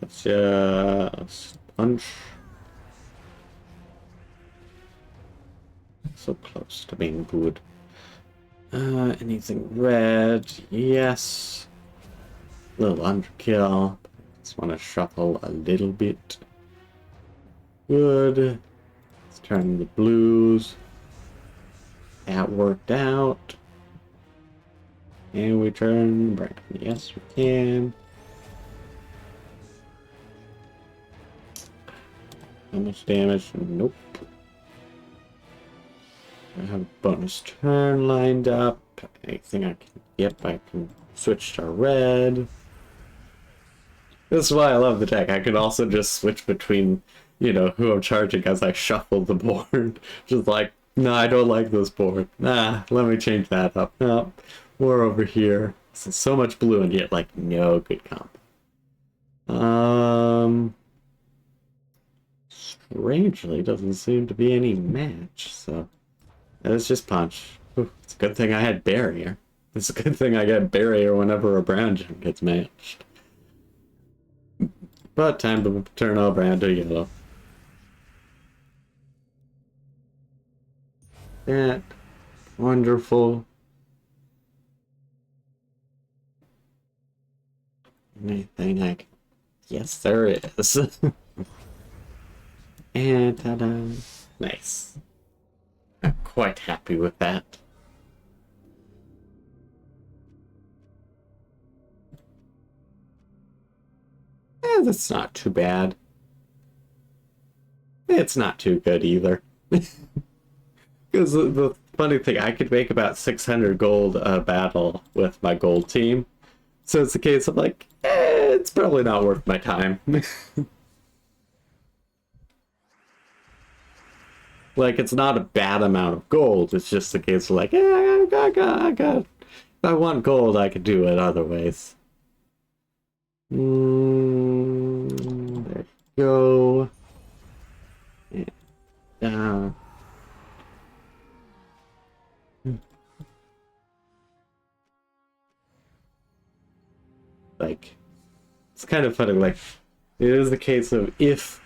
Let's just punch. So close to being good. Anything red? Yes. A little underkill. Just want to shuffle a little bit. Good. Let's turn the blues. That worked out. And we turn brown. Yes, we can. How much damage? Nope. I have a bonus turn lined up. Anything I can... Yep, I can switch to red. This is why I love the deck. I can also just switch between, you know, who I'm charging as I shuffle the board. Just like, no, I don't like this board. Nah, let me change that up. No, we're over here. So much blue and yet, like, no good comp. Strangely, doesn't seem to be any match, so... Let's just punch. Ooh, it's a good thing I had barrier. It's a good thing I get barrier whenever a brown gem gets matched. But time to turn all brown to yellow. That wonderful. Anything I can... Yes, there is. And ta-da. Nice. I'm quite happy with that. That's not too bad. It's not too good either. Because the funny thing, I could make about 600 gold a battle with my gold team. So it's a case of like, it's probably not worth my time. Like, it's not a bad amount of gold. It's just a case of like, I got. If I want gold, I could do it other ways. There you go. And, like, it's kind of funny. Like, it is the case of if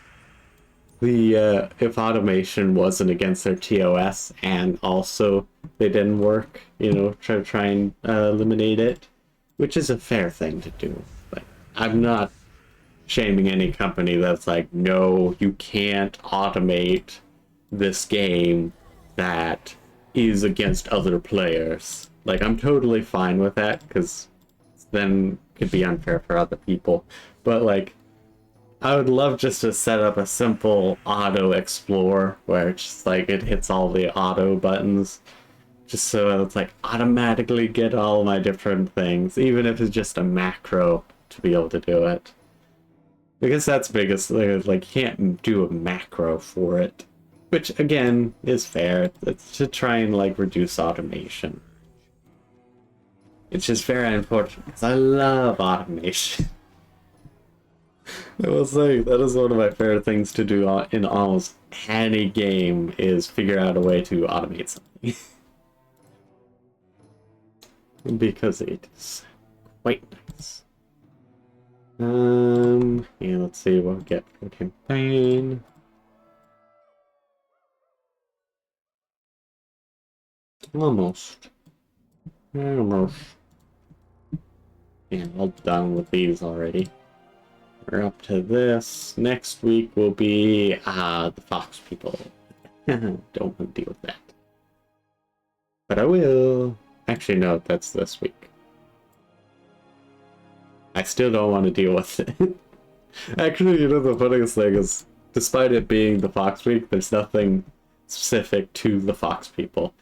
the if automation wasn't against their TOS and also they didn't work, you know, try and eliminate it, which is a fair thing to do. Like, I'm not shaming any company that's like, no, you can't automate this game that is against other players. Like, I'm totally fine with that because then it could be unfair for other people. But like, I would love just to set up a simple auto explore where it's just like it hits all the auto buttons, just so it's like automatically get all my different things, even if it's just a macro to be able to do it. Because that's biggest, like, can't do a macro for it, which again is fair. It's to try and like reduce automation. It's just very unfortunate because I love automation. I will say that is one of my favorite things to do in almost any game is figure out a way to automate something. Because it is quite nice. Yeah, let's see what we get for campaign. Almost. Almost. Yeah, all done with these already. We're up to this. Next week will be the Fox people. Don't want to deal with that. But I will. Actually, no, that's this week. I still don't want to deal with it. Actually, you know, the funniest thing is, despite it being the Fox week, there's nothing specific to the Fox people.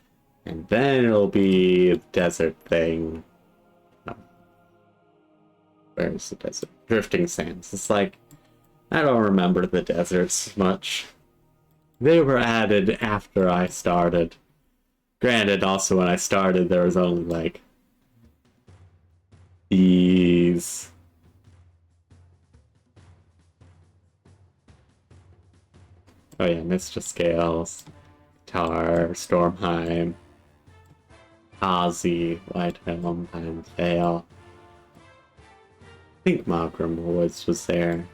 And then it'll be the desert thing. Where's the desert? Drifting Sands. It's like, I don't remember the deserts much. They were added after I started. Granted, also when I started, there was only like these. Oh yeah, Mr. Scales, Tar, Stormheim, Ozzy, Whitehelm, and Vale. I think Mogram was there.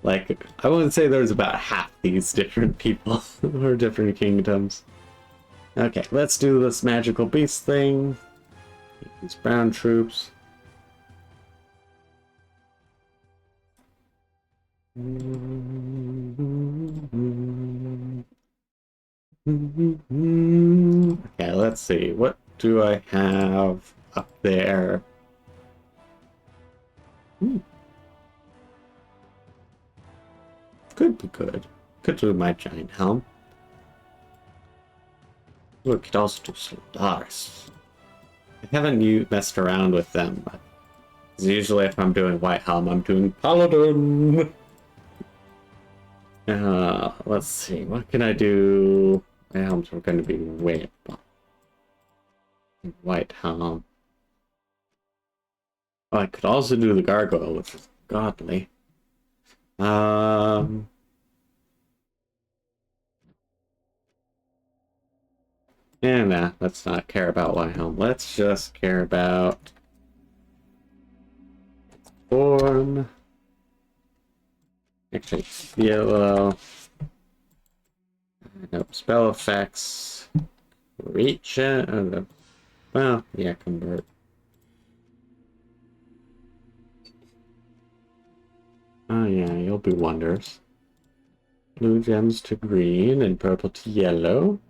Like, I wouldn't say there's about half these different people or different kingdoms. Okay, let's do this magical beast thing. These brown troops. Okay, let's see. What do I have up there? Could be good. Could do my giant helm. We could also do Soldaris. I haven't messed around with them, but usually if I'm doing White Helm, I'm doing Paladin. Let's see. What can I do? My helms are going to be way up. White Helm. Oh, I could also do the Gargoyle, which is godly. And nah, let's not care about White Helm. Let's just care about form. Actually, yellow. Nope, spell effects. Reach it. Well, yeah, convert. Oh yeah, you'll do wonders. Blue gems to green and purple to yellow.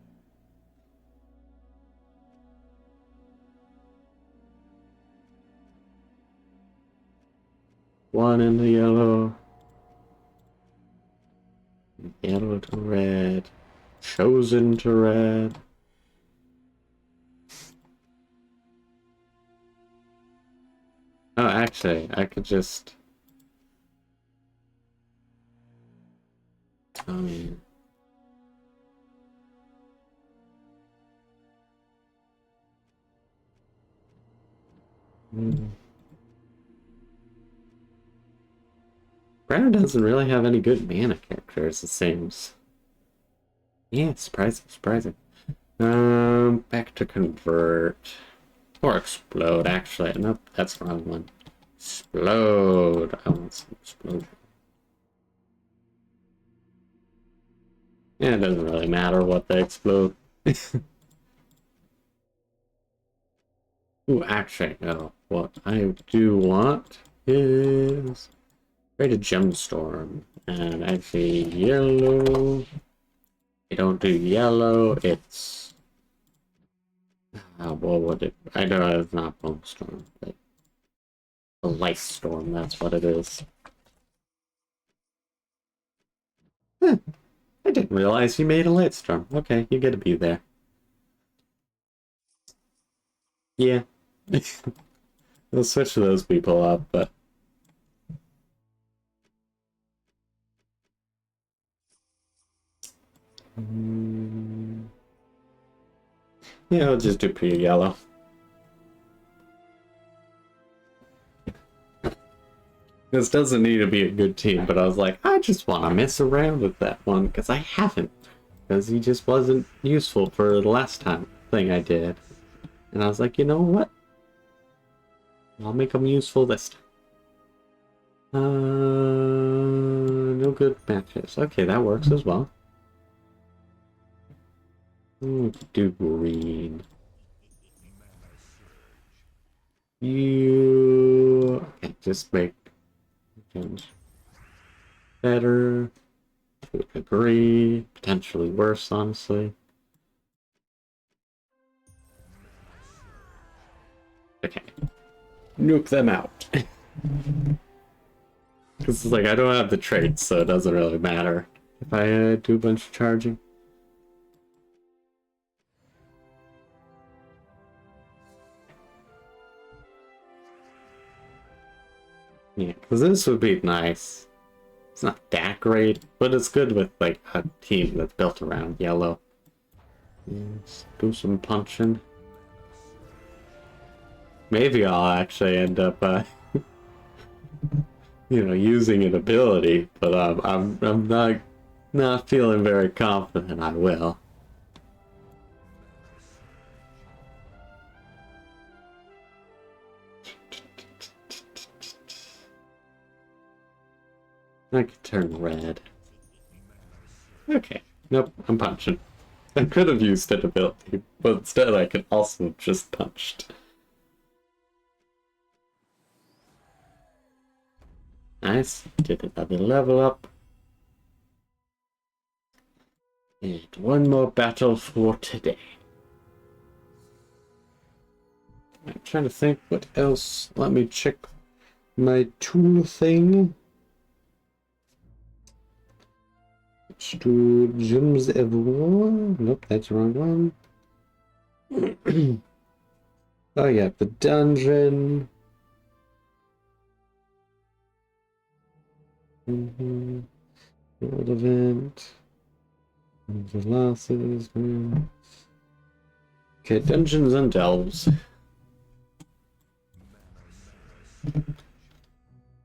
One in the yellow. Yellow to red. Chosen to red. Oh, actually, I could just... Hmm. Brandon doesn't really have any good mana characters, it seems. Yeah, surprising. Back to convert. Or explode, actually. Nope, that's the wrong one. Explode. I want some explosion. Yeah, it doesn't really matter what they explode. Ooh, actually, no. What I do want is create a gemstorm. And actually, yellow. I don't do yellow, it's... what would it... I know it's not bone storm, but... a light storm, that's what it is. Huh. I didn't realize you made a light storm. Okay, you gotta be there. Yeah. We'll switch those people up, but... yeah, I'll just do pure yellow. This doesn't need to be a good team, but I was like, I just want to mess around with that one, because I haven't. Because he just wasn't useful for the last thing I did. And I was like, you know what? I'll make him useful this time. No good matches. Okay, that works as well. Do green. You... okay, just make things better. Agree. Potentially worse, honestly. Okay. Nuke them out. Because it's like, I don't have the traits, so it doesn't really matter if I do a bunch of charging. Yeah, because this would be nice. It's not that great, but it's good with, like, a team that's built around yellow. Let's do some punching. Maybe I'll actually end up, you know, using an ability, but I'm not feeling very confident I will. I could turn red. Okay. Nope, I'm punching. I could have used an ability, but instead I could also have just punched. Nice. Did another level up. And one more battle for today. I'm trying to think what else. Let me check my tool thing. Let's do Gems everyone. Nope, that's the wrong one. Oh yeah, the dungeon. World event. The losses. Okay, dungeons and delves.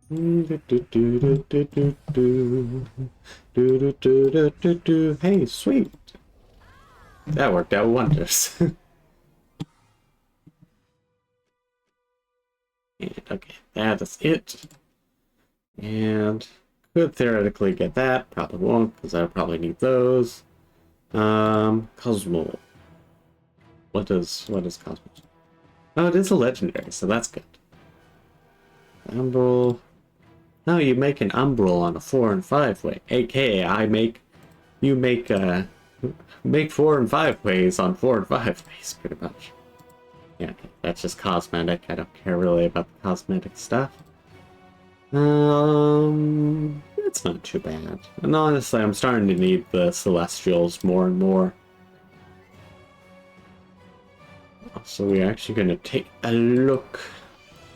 Hey, sweet. That worked out wonders. And okay, that is it. And could theoretically get that. Probably won't, because I'll probably need those. Cosmo. What is Cosmo? Oh, it is a legendary, so that's good. Umbral. No, you make an Umbral on a 4 and 5 way. AKA, you make 4 and 5 ways on 4 and 5 ways, pretty much. Yeah, okay, that's just cosmetic. I don't care really about the cosmetic stuff. It's not too bad. And honestly, I'm starting to need the Celestials more and more. So we're actually going to take a look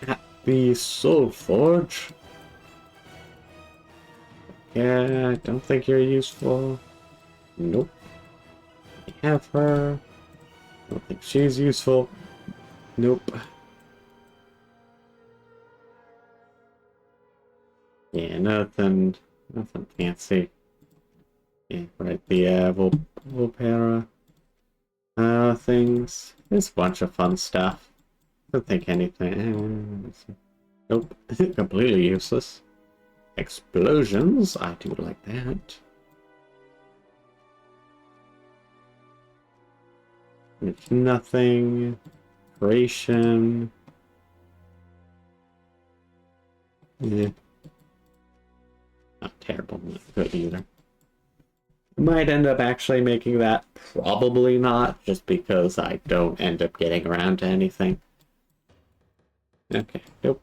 at the Soul Forge. Yeah, I don't think you're useful. Nope. We have her. Don't think she's useful. Nope. Yeah, nothing fancy. Yeah, right, the Volpera things. There's a bunch of fun stuff. Don't think anything. Nope, completely useless. Explosions, I do like that. It's nothing. Creation. Yeah. Not terrible, not good either. Might end up actually making that. Probably not, just because I don't end up getting around to anything. Okay, nope.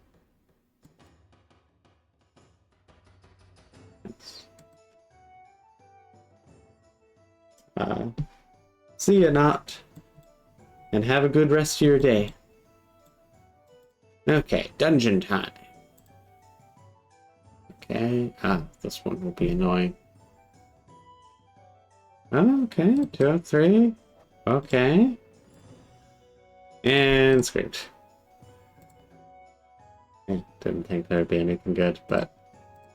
See ya, not. And have a good rest of your day. Okay, dungeon time. Okay, this one will be annoying. Okay, 2 of 3. Okay. And screamed. I didn't think there'd be anything good, but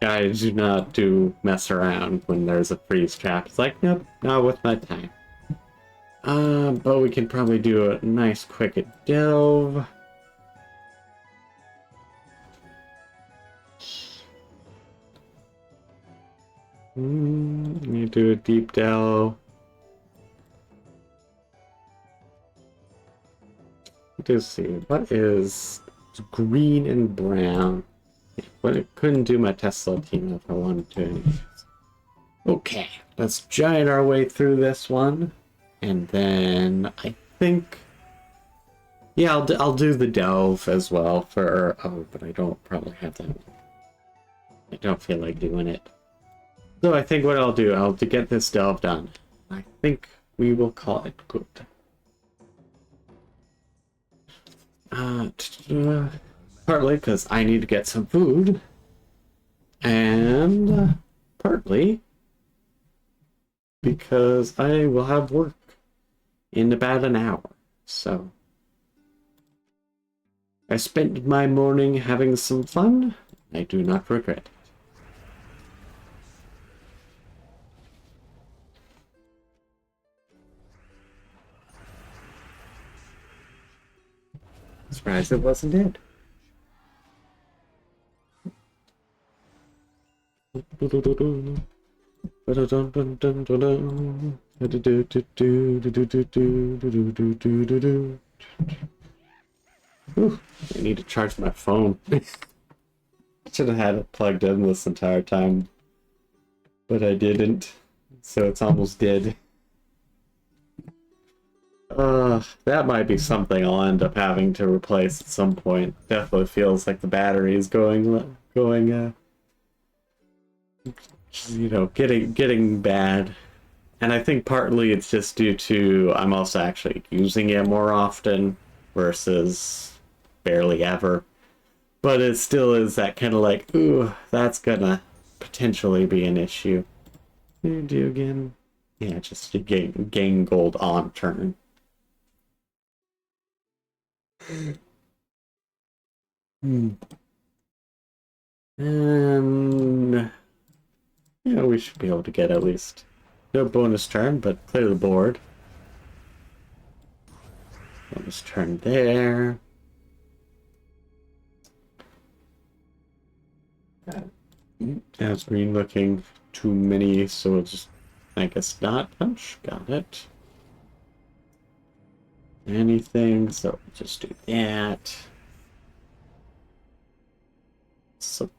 I do not mess around when there's a freeze trap. It's like, nope, not with my time. But we can probably do a nice quick delve. Let me do a deep delve. Let's see, what is green and brown? But it couldn't do my Tesla team if I wanted to anyways. Okay, let's giant our way through this one. And then I think... Yeah, I'll do the delve as well for... Oh, but I don't probably have that. I don't feel like doing it. So I think what I'll do, to get this delve done, I think we will call it good. Partly because I need to get some food, and partly because I will have work in about an hour. So I spent my morning having some fun. I do not regret it. Surprised it wasn't it. Ooh, I need to charge my phone. Should have had it plugged in this entire time, but I didn't, so it's almost dead. That might be something I'll end up having to replace at some point. Definitely feels like the battery is going, you know, getting bad. And I think partly it's just due to I'm also actually using it more often versus barely ever. But it still is that kind of like, ooh, that's gonna potentially be an issue. Do again? Yeah, just to gain gold on turn. And yeah, we should be able to get at least no bonus turn, but clear the board. Bonus turn there. That's green looking too many, so we'll just, I guess not punch. Got it. Anything, so we'll just do that. So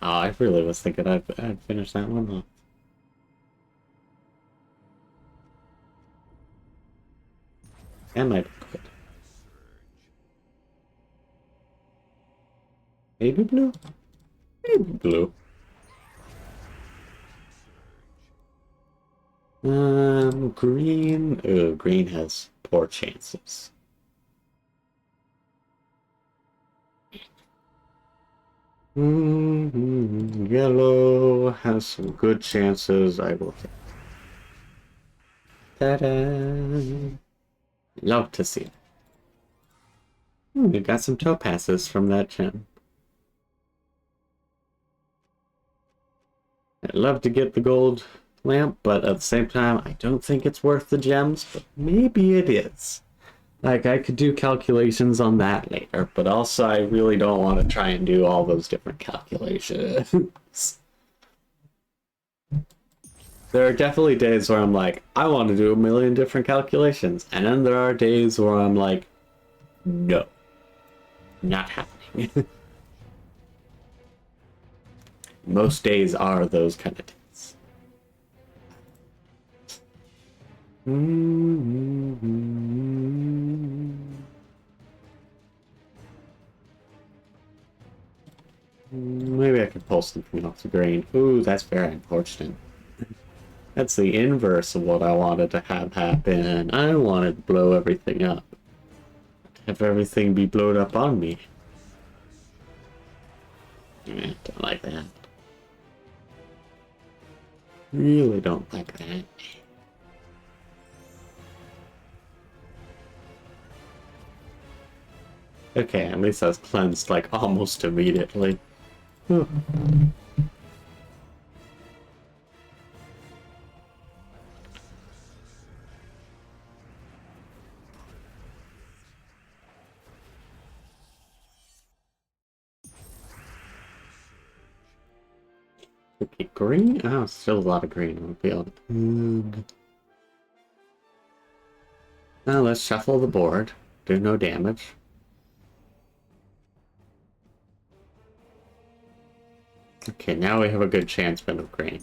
oh, I really was thinking I'd finish that one off. That might be good. Baby blue? Baby blue. Green. Oh, green has poor chances. Yellow has some good chances. I will take. Ta-da! Love to see it. We got some topazes from that gem. I'd love to get the gold lamp, but at the same time, I don't think it's worth the gems, but maybe it is. Like, I could do calculations on that later, but also I really don't want to try and do all those different calculations. There are definitely days where I'm like, I want to do a million different calculations. And then there are days where I'm like, no, not happening. Most days are those kind of days. Maybe I could pull something off the green. Ooh, that's very unfortunate. That's the inverse of what I wanted to have happen. I wanted to blow everything up. Have everything be blown up on me. Don't like that. Really don't like that. Okay, at least I was cleansed like almost immediately. Oh. Okay, green? Oh, still a lot of green on the field. Now let's shuffle the board. Do no damage. Okay, now we have a good chance win of green.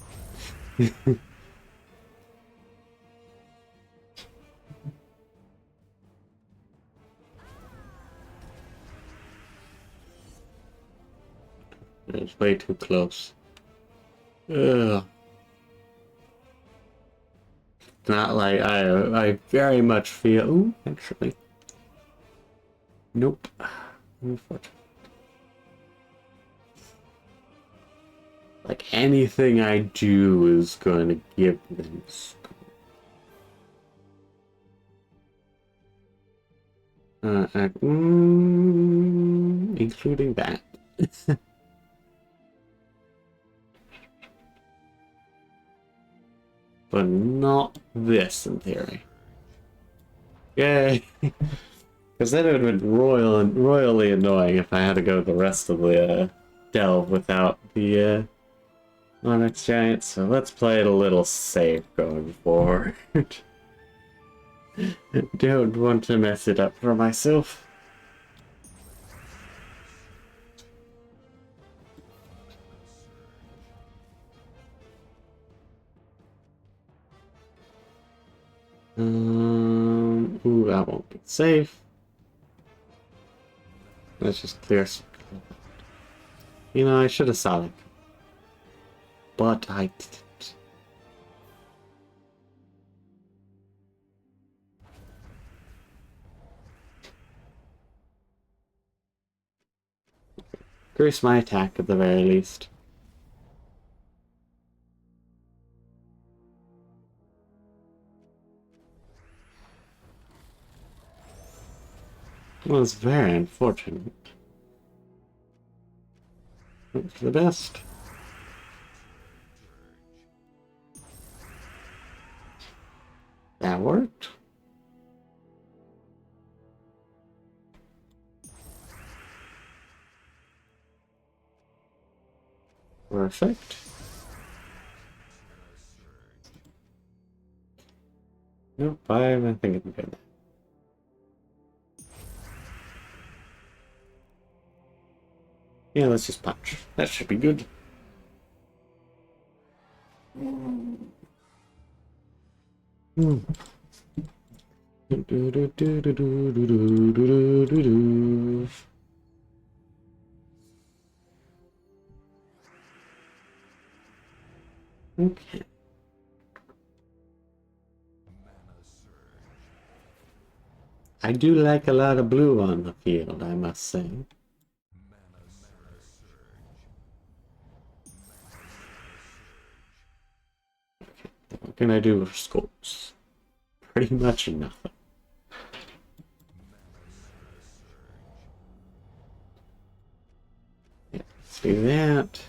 It's way too close. Ugh. Not like I very much feel. Ooh, actually. Nope. Unfortunately. Like anything I do is going to give them. Including that. But not this, in theory. Yay! Because then it would have been royally annoying if I had to go the rest of the delve without the Onyx Giant. So let's play it a little safe going forward. Don't want to mess it up for myself. Ooh, that won't be safe. Let's just clear. You know, I should have saw it. But I didn't. Increase my attack at the very least. Well, it's very unfortunate. Hope for the best. That worked. Perfect. Nope, I think I'm good. Yeah, let's just punch. That should be good. Okay. I do like a lot of blue on the field, I must say. What can I do with scopes? Pretty much nothing. Yeah, let's do that.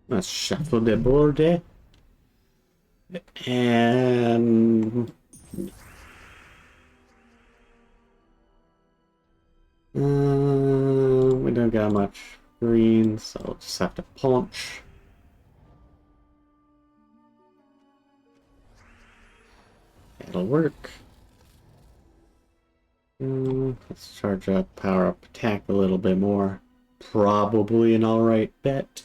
Let's shuffle the board. And We don't got much green, so we'll just have to punch. It'll work. Let's charge up, power up, attack a little bit more. Probably an alright bet.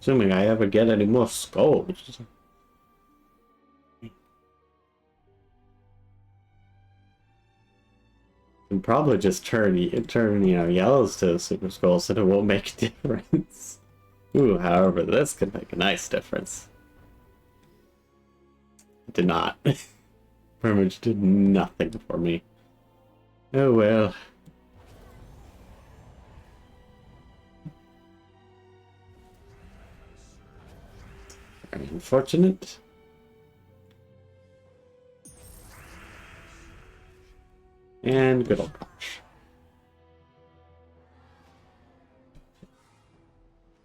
Assuming I ever get any more skulls. And probably just turn yellows to super skulls and it won't make a difference. Ooh, however, this could make a nice difference. It did not. Pretty much did nothing for me. Oh well. Very unfortunate. And good old punch.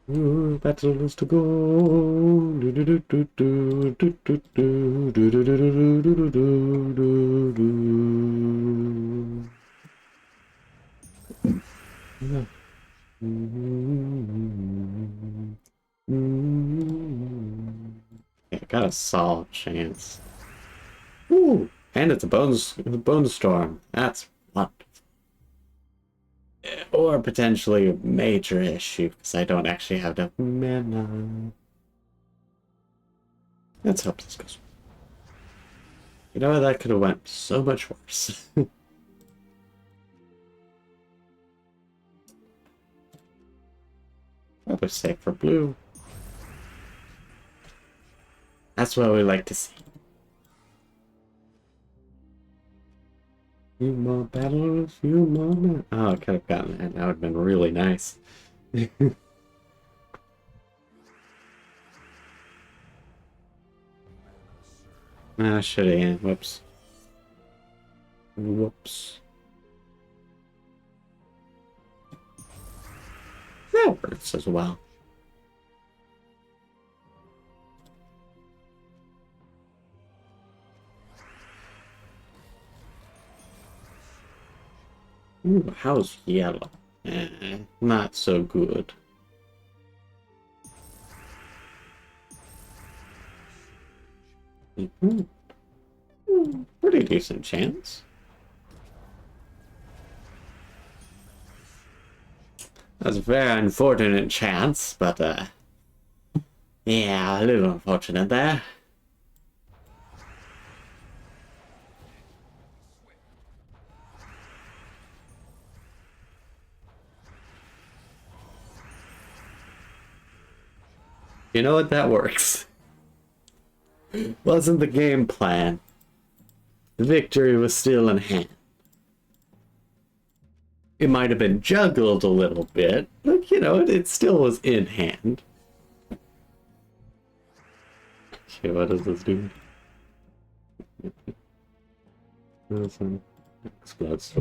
Ooh, battle is to go. Yeah, got a solid chance. Ooh, and it's a bone storm. That's wonderful. Or potentially a major issue because I don't actually have enough mana. Let's hope this goes. You know, that could have went so much worse. Probably safe for blue. That's what we like to see. Few more battles, few more. Oh, I could have gotten that. That would have been really nice. Ah, should have. Whoops. Whoops. That works as well. Ooh, how's yellow? Not so good. Pretty decent chance. That's a very unfortunate chance, but yeah, a little unfortunate there. You know what? That works. Wasn't the game plan. The victory was still in hand. It might have been juggled a little bit, but you know, it still was in hand. Okay, what does this do? Explodes.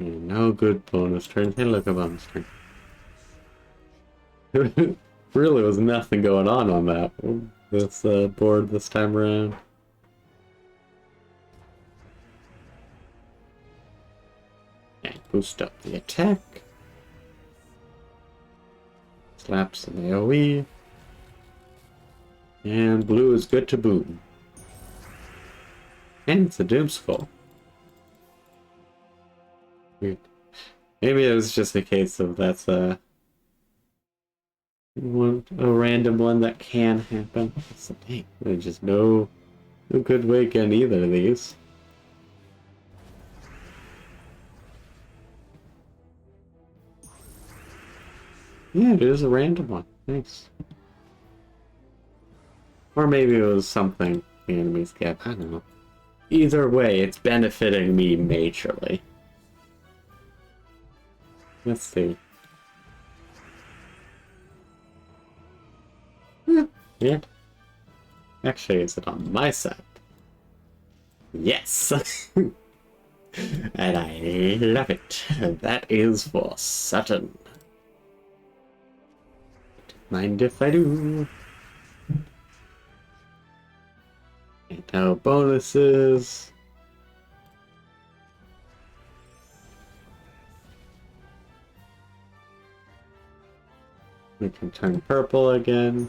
No good bonus turn. Hey, look, a bonus turn. Really was nothing going on that this board this time around. And boost up the attack. Slaps an AoE. And blue is good to boom. And it's a Doom Skull. Weird. Maybe it was just a case of that's a random one that can happen. So, dang, there's just no good way getting either of these. Yeah, it is a random one. Nice. Or maybe it was something the enemies get. I don't know. Either way, it's benefiting me majorly. Let's see. Yeah. Actually, is it on my side? Yes! And I love it. That is for certain. Mind if I do? And no bonuses. We can turn purple again.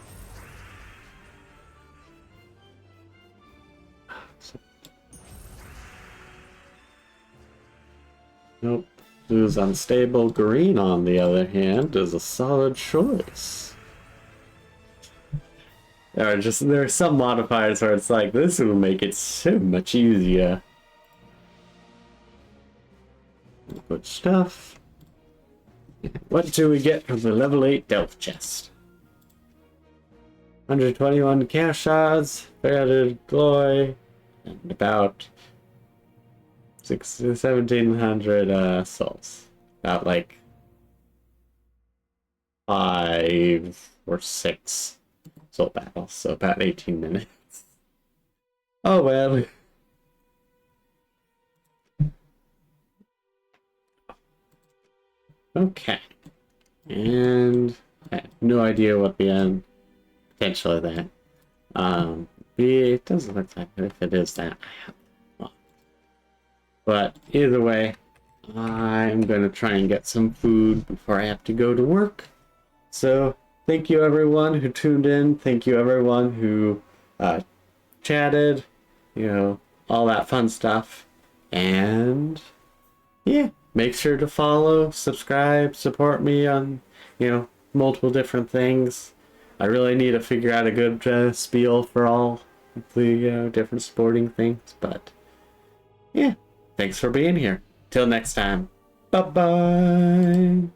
Nope. Blue's unstable. Green, on the other hand, is a solid choice. There are some modifiers where it's like, this will make it so much easier. Good stuff. What do we get from the level 8 Delph chest? 121 cash shards, 300 glory, and about 1700 souls. About like 5 or 6 soul battles, so about 18 minutes. Oh well. Okay. And I have no idea what the end potential of that. It doesn't look like it. If it is that, I have. But either way, I'm gonna try and get some food before I have to go to work. So thank you everyone who tuned in. Thank you everyone who chatted. You know, all that fun stuff. And yeah, make sure to follow, subscribe, support me on, you know, multiple different things. I really need to figure out a good spiel for all the different sporting things, but yeah, thanks for being here. Till next time, bye-bye.